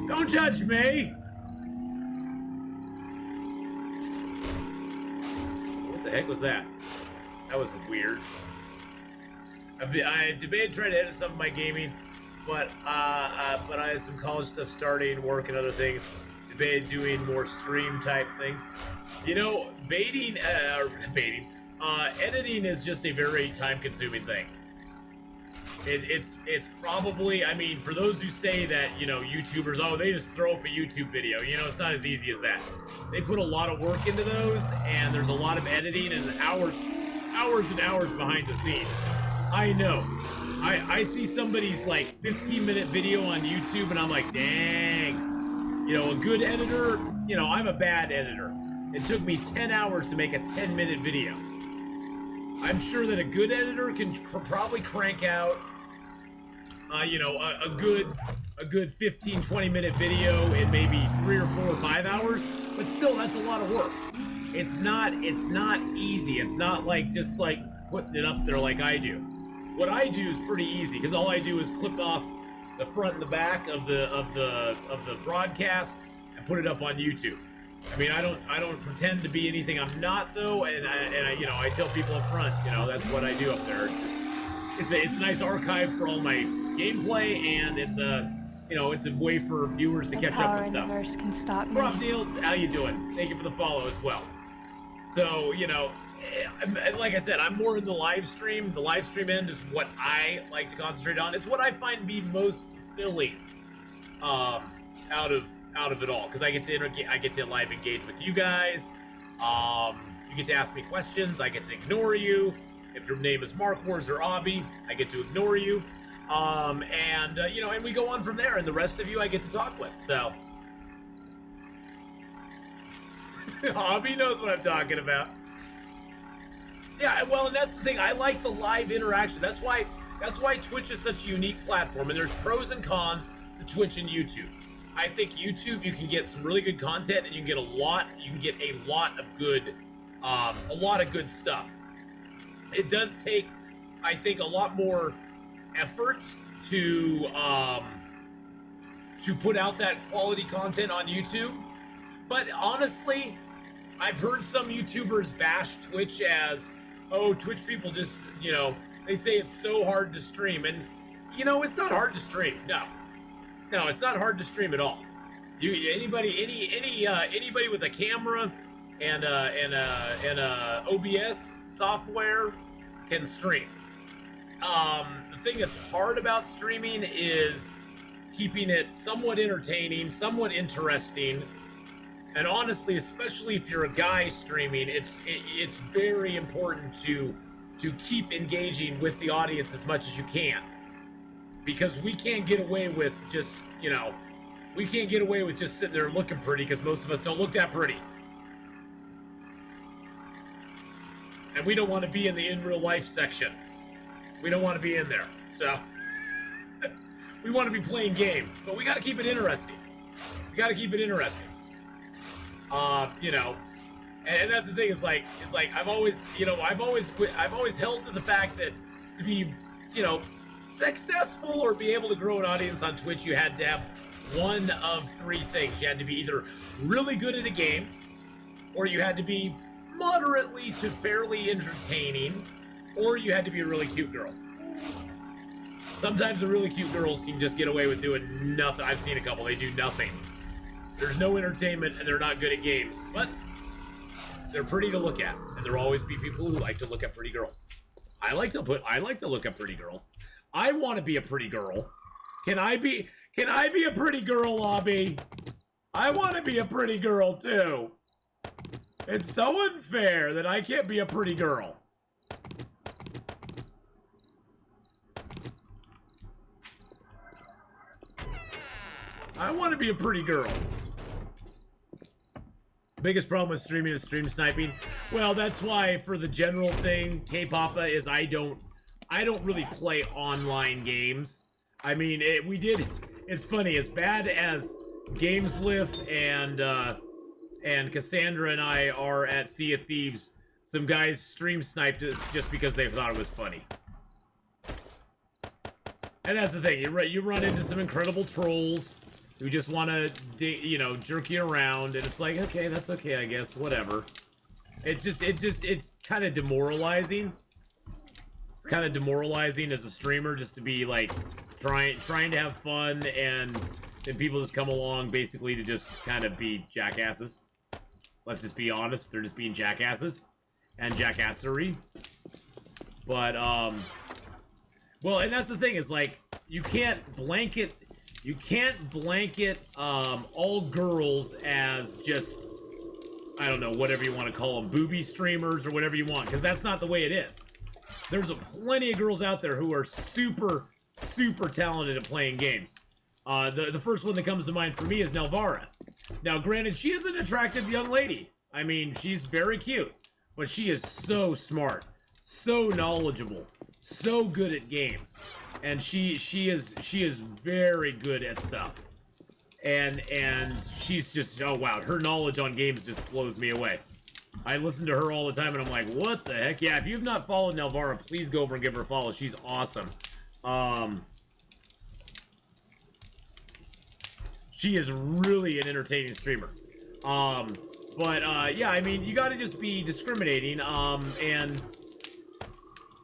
Don't judge me. What the heck was that? That was weird. I debated trying to edit some of my gaming, but I have some college stuff starting, work and other things. Debated doing more stream type things. You know, editing is just a very time consuming thing. It's probably, I mean, for those who say that, you know, YouTubers, oh, they just throw up a YouTube video, you know, it's not as easy as that. They put a lot of work into those, and there's a lot of editing and hours and hours behind the scenes. I know. I see somebody's like 15-minute video on YouTube and I'm like, dang. You know, a good editor, you know, I'm a bad editor. It took me 10 hours to make a 10-minute video. I'm sure that a good editor can probably crank out, you know, a good 15, 20-minute video in maybe 3 or 4 or 5 hours, but still, that's a lot of work. It's not easy. It's not like just like putting it up there like I do. What I do is pretty easy because all I do is clip off the front and the back of the broadcast and put it up on YouTube. I mean, I don't pretend to be anything I'm not though, and I you know, I tell people up front, you know, that's what I do up there. It's a nice archive for all my gameplay, and it's a, you know, it's a way for viewers to catch up with stuff. Can stop me. Prof Deals, how you doing? Thank you for the follow as well. So, you know, like I said, I'm more in the live stream. The live stream end is what I like to concentrate on. It's what I find to be most fulfilling out of it all, because I get to live engage with you guys. You get to ask me questions. I get to ignore you. If your name is Mark Wars or Obby, I get to ignore you. You know, and we go on from there. And the rest of you, I get to talk with. So, Obby knows what I'm talking about. Yeah, well, and that's the thing. I like the live interaction. That's why Twitch is such a unique platform. And there's pros and cons to Twitch and YouTube. I think YouTube, you can get some really good content, and you can get a lot of good stuff. It does take, I think, a lot more effort to put out that quality content on YouTube. But honestly, I've heard some YouTubers bash Twitch as, oh, Twitch people just, you know, they say it's so hard to stream. And, you know, it's not hard to stream. No, it's not hard to stream at all. Anybody with a camera and OBS software can stream. The thing that's hard about streaming is keeping it somewhat entertaining, somewhat interesting, and honestly, especially if you're a guy streaming, it's very important to keep engaging with the audience as much as you can. Because we can't get away with just, you know, sitting there looking pretty, because most of us don't look that pretty. And we don't want to be in the in real life section. We don't want to be in there. So, we want to be playing games, but we got to keep it interesting. You know, and that's the thing, it's like I've always held to the fact that to be, you know, successful or be able to grow an audience on Twitch, you had to have one of 3 things. You had to be either really good at a game, or you had to be moderately to fairly entertaining, or you had to be a really cute girl. Sometimes the really cute girls can just get away with doing nothing. I've seen a couple, they do nothing. There's no entertainment and they're not good at games, but they're pretty to look at. And there'll always be people who like to look at pretty girls. I like to look at pretty girls. I want to be a pretty girl. Can I be a pretty girl, Lobby? I want to be a pretty girl too. It's so unfair that I can't be a pretty girl. I want to be a pretty girl. Biggest problem with streaming is stream sniping. Well, that's why for the general thing, K-Papa, is I don't really play online games. I mean, it's funny, as bad as Gameslift and Cassandra and I are at Sea of Thieves, some guys stream sniped us just because they thought it was funny. And that's the thing, you run into some incredible trolls who just want to, you know, jerk you around, and it's like, okay, that's okay, I guess, whatever. It's kind of demoralizing. It's kind of demoralizing as a streamer just to be like trying to have fun, and then people just come along basically to just kind of be jackasses. Let's just be honest, they're just being jackasses and jackassery. But well, and that's the thing, is like you can't blanket all girls as just, I don't know, whatever you want to call them, booby streamers or whatever you want, because that's not the way it is. There's plenty of girls out there who are super talented at playing games. The first one that comes to mind for me is Nelvara. Now, granted, she is an attractive young lady. I mean, she's very cute, but she is so smart, so knowledgeable, so good at games. And she is very good at stuff, and she's just, oh wow, her knowledge on games just blows me away. I listen to her all the time, and I'm like, what the heck? Yeah, if you've not followed Nelvara, please go over and give her a follow. She's awesome. She is really an entertaining streamer. Yeah, I mean, you got to just be discriminating, and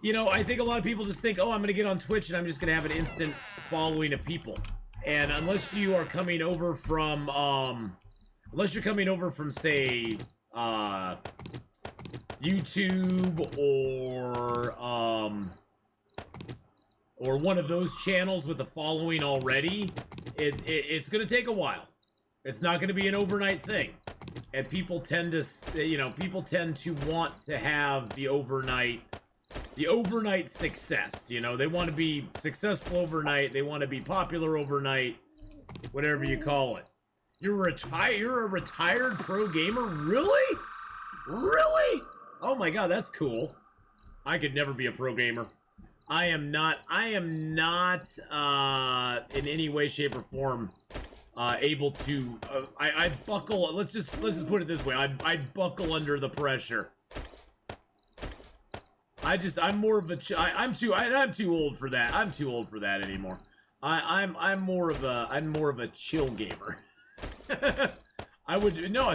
you know, I think a lot of people just think, oh, I'm going to get on Twitch and I'm just going to have an instant following of people. And unless you are coming over from, say, YouTube or one of those channels with a following already, it's going to take a while. It's not going to be an overnight thing. And people tend to want to have the overnight success. You know, they want to be successful overnight, they want to be popular overnight, whatever you call it. You're a retired pro gamer? Really? Oh my god, that's cool. I could never be a pro gamer. I am not in any way, shape, or form able to I buckle. Let's just put it this way, I buckle under the pressure. I'm more of a I'm too old for that. I'm too old for that anymore. I'm more of a chill gamer.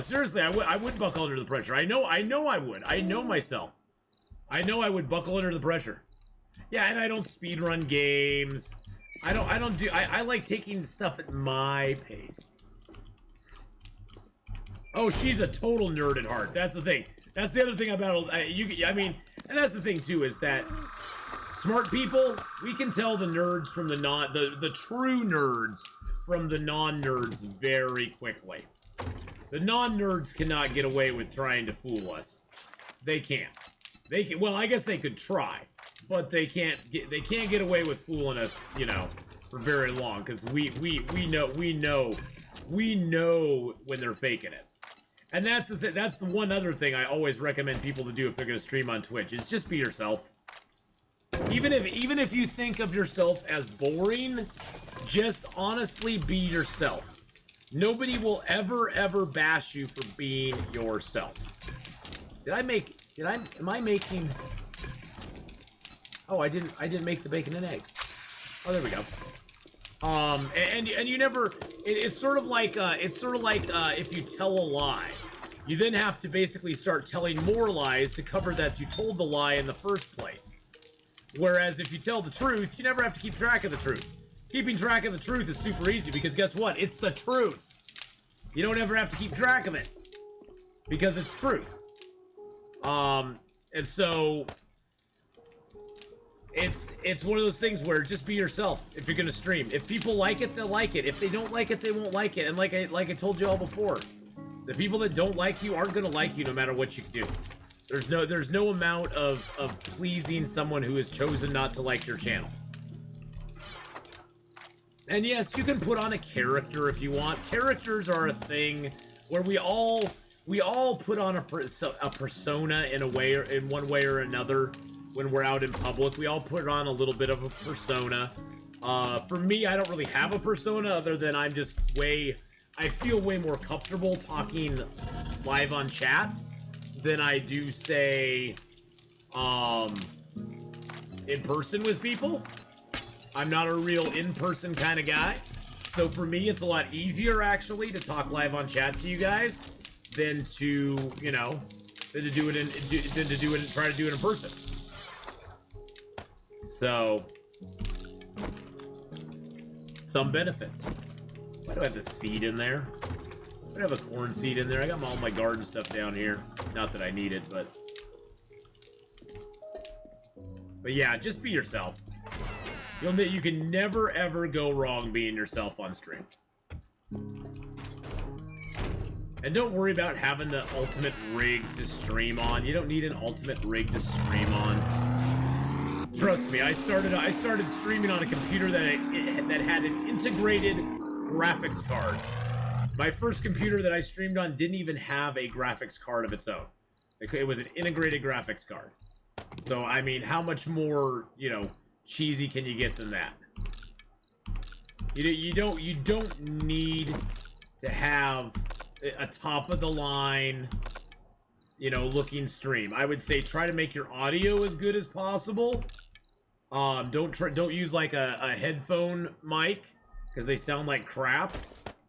Seriously, I would buckle under the pressure. I know I would. I know myself. I know I would buckle under the pressure. Yeah, and I don't speedrun games. I like taking stuff at my pace. Oh, she's a total nerd at heart. That's the thing. That's the other thing about and that's the thing too, is that smart people, we can tell the nerds from the true nerds from the non-nerds very quickly. The non-nerds cannot get away with trying to fool us. They can't. Well, I guess they could try, but they can't get away with fooling us, you know, for very long, because we know when they're faking it. And that's the one other thing I always recommend people to do if they're going to stream on Twitch, is just be yourself. Even if you think of yourself as boring, just honestly be yourself. Nobody will ever bash you for being yourself. Am I making? Oh, I didn't make the bacon and eggs. Oh, there we go. And you never. It's sort of like if you tell a lie, you then have to basically start telling more lies to cover that you told the lie in the first place. Whereas if you tell the truth, you never have to keep track of the truth. Keeping track of the truth is super easy because guess what? It's the truth. You don't ever have to keep track of it because it's truth. And so it's one of those things where just be yourself if you're gonna stream. If people like it, they'll like it. If they don't like it, they won't like it. And like I told you all before, the people that don't like you aren't gonna like you no matter what you do. There's no amount of pleasing someone who has chosen not to like your channel. And yes, you can put on a character if you want. Characters are a thing where we all put on a persona in one way or another when we're out in public. We all put on a little bit of a persona. For me, I don't really have a persona other than I feel way more comfortable talking live on chat than I do, say, in person with people. I'm not a real in-person kind of guy. So for me, it's a lot easier, actually, to talk live on chat to you guys than to, you know, than to do it and try to do it in person. So, some benefits. Why do I have the seed in there? I have a corn seed in there. I got all my garden stuff down here. Not that I need it, but yeah, just be yourself. You can never ever go wrong being yourself on stream. And don't worry about having the ultimate rig to stream on. You don't need an ultimate rig to stream on. Trust me, I started streaming on a computer that had an integrated graphics card. My first computer that I streamed on didn't even have a graphics card of its own. It was an integrated graphics card. So, I mean, how much more, you know, cheesy can you get than that? You don't need to have a top of the line, you know, looking stream. I would say try to make your audio as good as possible. Don't use like a headphone mic because they sound like crap.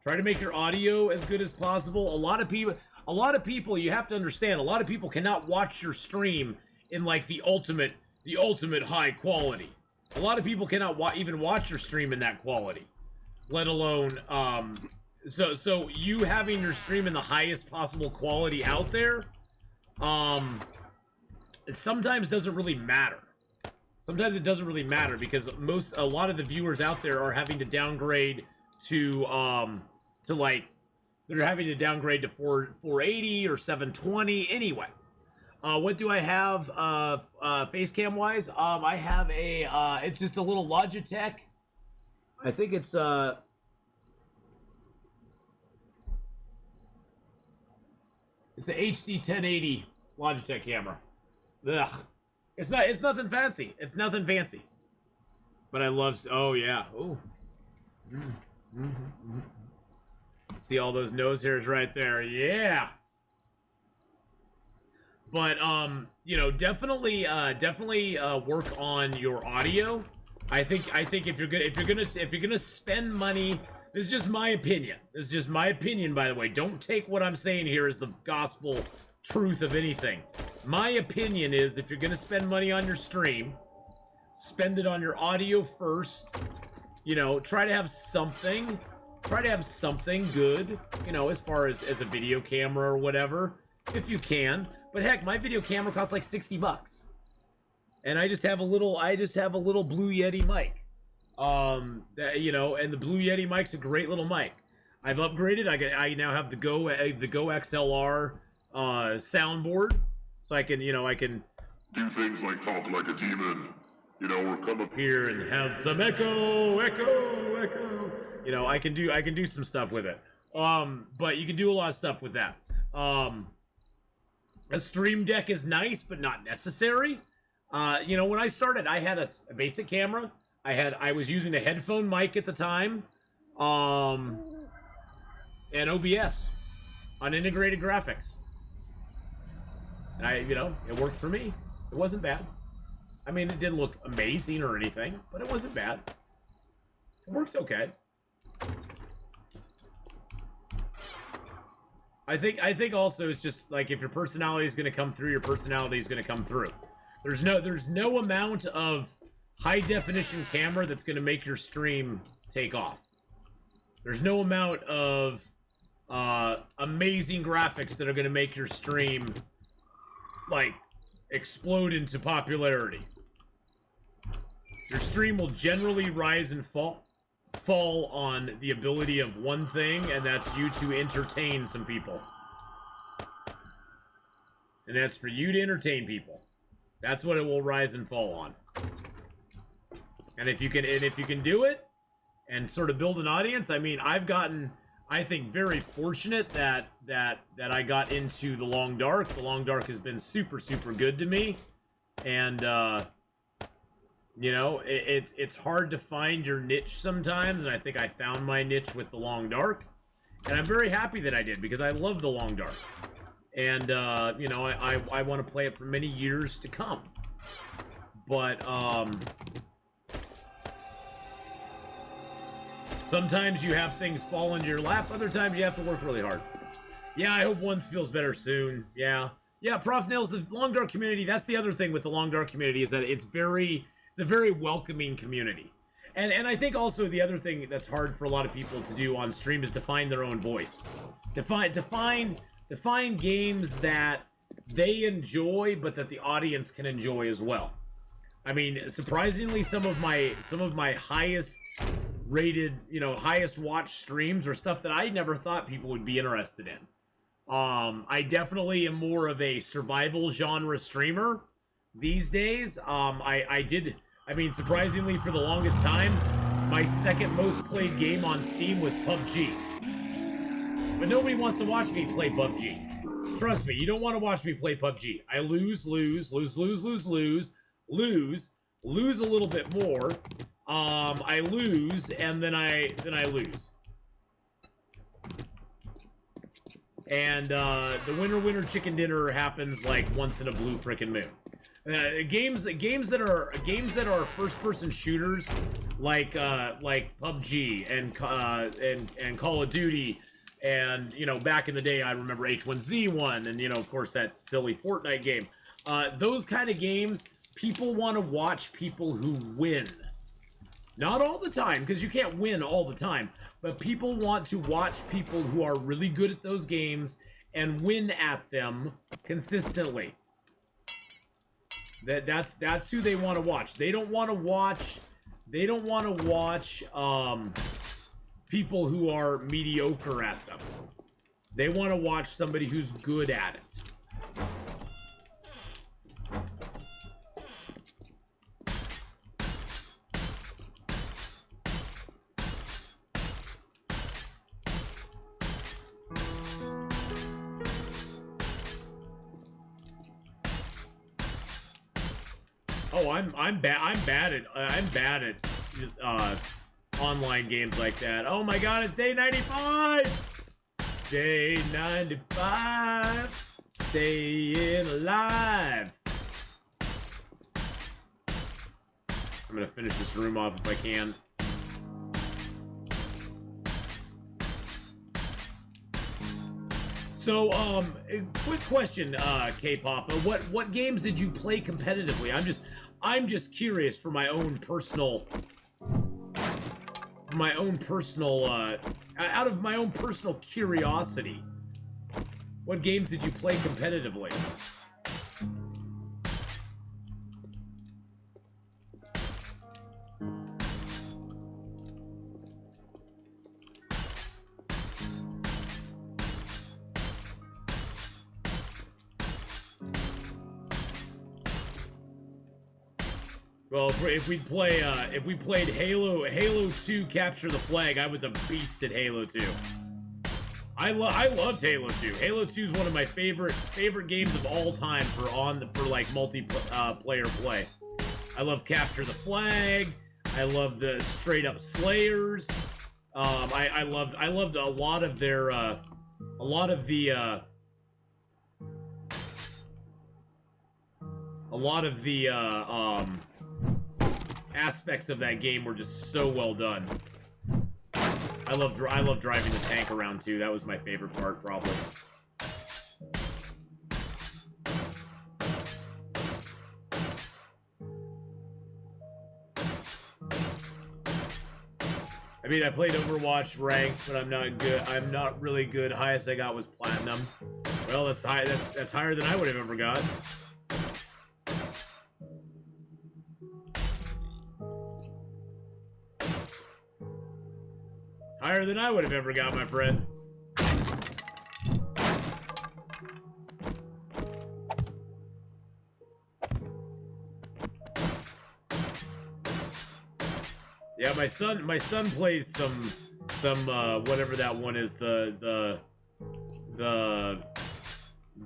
Try to make your audio as good as possible. A lot of people, you have to understand, a lot of people cannot watch your stream in like the ultimate high quality. A lot of people cannot even watch your stream in that quality, let alone, so you having your stream in the highest possible quality out there, it sometimes doesn't really matter. Sometimes it doesn't really matter because a lot of the viewers out there are having to downgrade to like, they're having to downgrade to 480 or 720 anyway. What do I have, face cam wise? I have it's just a little Logitech. I think it's, it's an HD 1080 Logitech camera. Ugh. It's nothing fancy. It's nothing fancy. But I love, oh yeah. Oh. See all those nose hairs right there. Yeah. But you know, definitely work on your audio. I think if you're gonna spend money, this is just my opinion. This is just my opinion, by the way. Don't take what I'm saying here as the gospel truth of anything. My opinion is if you're gonna spend money on your stream, spend it on your audio first. You know, try to have something good, you know, as far as a video camera or whatever, if you can. But heck, my video camera costs like $60. And I just have a little Blue Yeti mic. You know, and the Blue Yeti mic's a great little mic. I've upgraded. I now have the Go XLR soundboard, so I can do things like talk like a demon, you know, or come up here and have some echo. You know, I can do some stuff with it. But you can do a lot of stuff with that. A stream deck is nice, but not necessary. You know, when I started, I had a basic camera. I was using a headphone mic at the time, and OBS on integrated graphics. And you know, it worked for me. It wasn't bad. I mean, it didn't look amazing or anything, but it wasn't bad. It worked okay. I think also it's just like if your personality is going to come through, your personality is going to come through. There's no amount of high definition camera that's going to make your stream take off. There's no amount of amazing graphics that are going to make your stream like explode into popularity. Your stream will generally rise and fall on the ability of one thing, and that's you to entertain some people. And that's for you to entertain people. That's what it will rise and fall on. And if you can do it and sort of build an audience, I mean, I've gotten, I think, very fortunate that I got into the Long Dark. The Long Dark has been super, super good to me. And you know, it's hard to find your niche sometimes, and I think I found my niche with the Long Dark. And I'm very happy that I did, because I love the Long Dark. And, you know, I want to play it for many years to come. But, sometimes you have things fall into your lap, other times you have to work really hard. Yeah, I hope Ones feels better soon. Yeah. Yeah, Prof Nails, the Long Dark community, that's the other thing with the Long Dark community, is that it's a very welcoming community. And I think also the other thing that's hard for a lot of people to do on stream is to find their own voice. To find games that they enjoy, but that the audience can enjoy as well. I mean, surprisingly, some of my highest rated, you know, highest watched streams are stuff that I never thought people would be interested in. I definitely am more of a survival genre streamer these days. I mean, surprisingly, for the longest time, my second most played game on Steam was PUBG. But nobody wants to watch me play PUBG. Trust me, you don't want to watch me play PUBG. I lose a little bit more. I lose, and then I lose. And the winner chicken dinner happens like once in a blue frickin' moon. Games that are first-person shooters like PUBG and Call of Duty, and you know, back in the day I remember H1Z1, and you know, of course, that silly Fortnite game. Those kind of games, people want to watch people who win. Not all the time, because you can't win all the time, but people want to watch people who are really good at those games and win at them consistently. That's who they want to watch. They don't want to watch people who are mediocre at them. They want to watch somebody who's good at it. Oh, I'm bad at online games like that. Oh my god, it's day 95! Day 95, staying alive. I'm gonna finish this room off if I can. So, quick question, K-Pop. What games did you play competitively? I'm just curious for my own personal, out of my own personal curiosity. What games did you play competitively? Well, if we played Halo 2 Capture the Flag, I was a beast at Halo 2. I loved Halo 2. Halo 2 is one of my favorite games of all time for like multiplayer play. I love Capture the Flag. I love the straight up Slayers. I loved a lot of their aspects of that game were just so well done. I love driving the tank around too. That was my favorite part, probably. I mean, I played Overwatch ranked, but I'm not good. I'm not really good. Highest I got was platinum. Well, that's high. That's higher than I would have ever got. Higher than I would have ever got, my friend. Yeah, my son plays some whatever that one is, the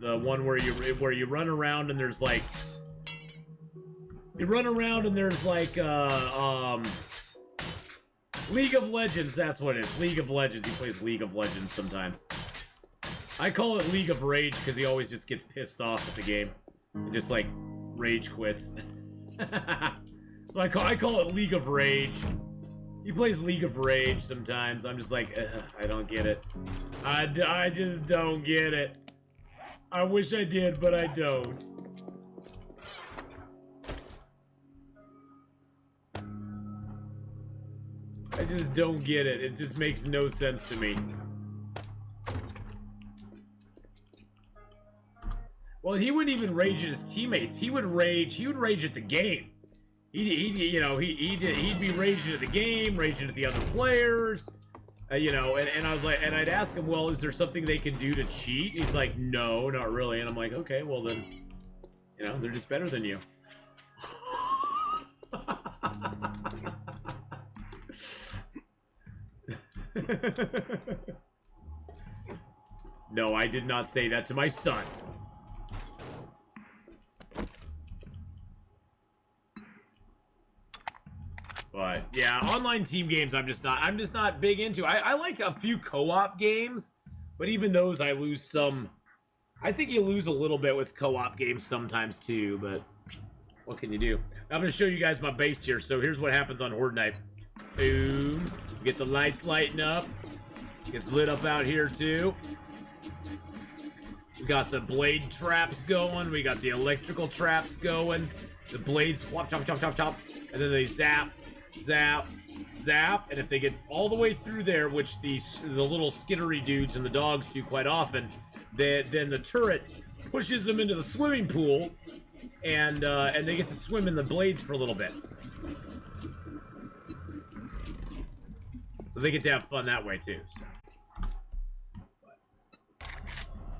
one where you run around and there's like League of Legends, that's what it is. League of Legends. He plays League of Legends sometimes. I call it League of Rage because he always just gets pissed off at the game and just like rage quits. So I call it League of Rage. He plays League of Rage sometimes. I'm just like, I don't get it. I just don't get it. I wish I did, but I don't. I just don't get it. It just makes no sense to me. Well, he wouldn't even rage at his teammates. He would rage at the game. He'd be raging at the game, raging at the other players, you know. And I was like, and I'd ask him, well, is there something they can do to cheat? He's like, no, not really. And I'm like, okay, well then, you know, they're just better than you. No, I did not say that to my son. But yeah, online team games I'm just not big into. I like a few co-op games, but even those I lose some. I think you lose a little bit with co-op games sometimes too, but what can you do? I'm gonna show you guys my base here. So here's what happens on Horde Night. Boom. Get the lights lighting up. Gets lit up out here too. We got the blade traps going. We got the electrical traps going. The blades whop, chop, chop, chop, chop. And then they zap, zap, zap. And if they get all the way through there, which the little skittery dudes and the dogs do quite often, then the turret pushes them into the swimming pool, and they get to swim in the blades for a little bit. So they get to have fun that way too. So.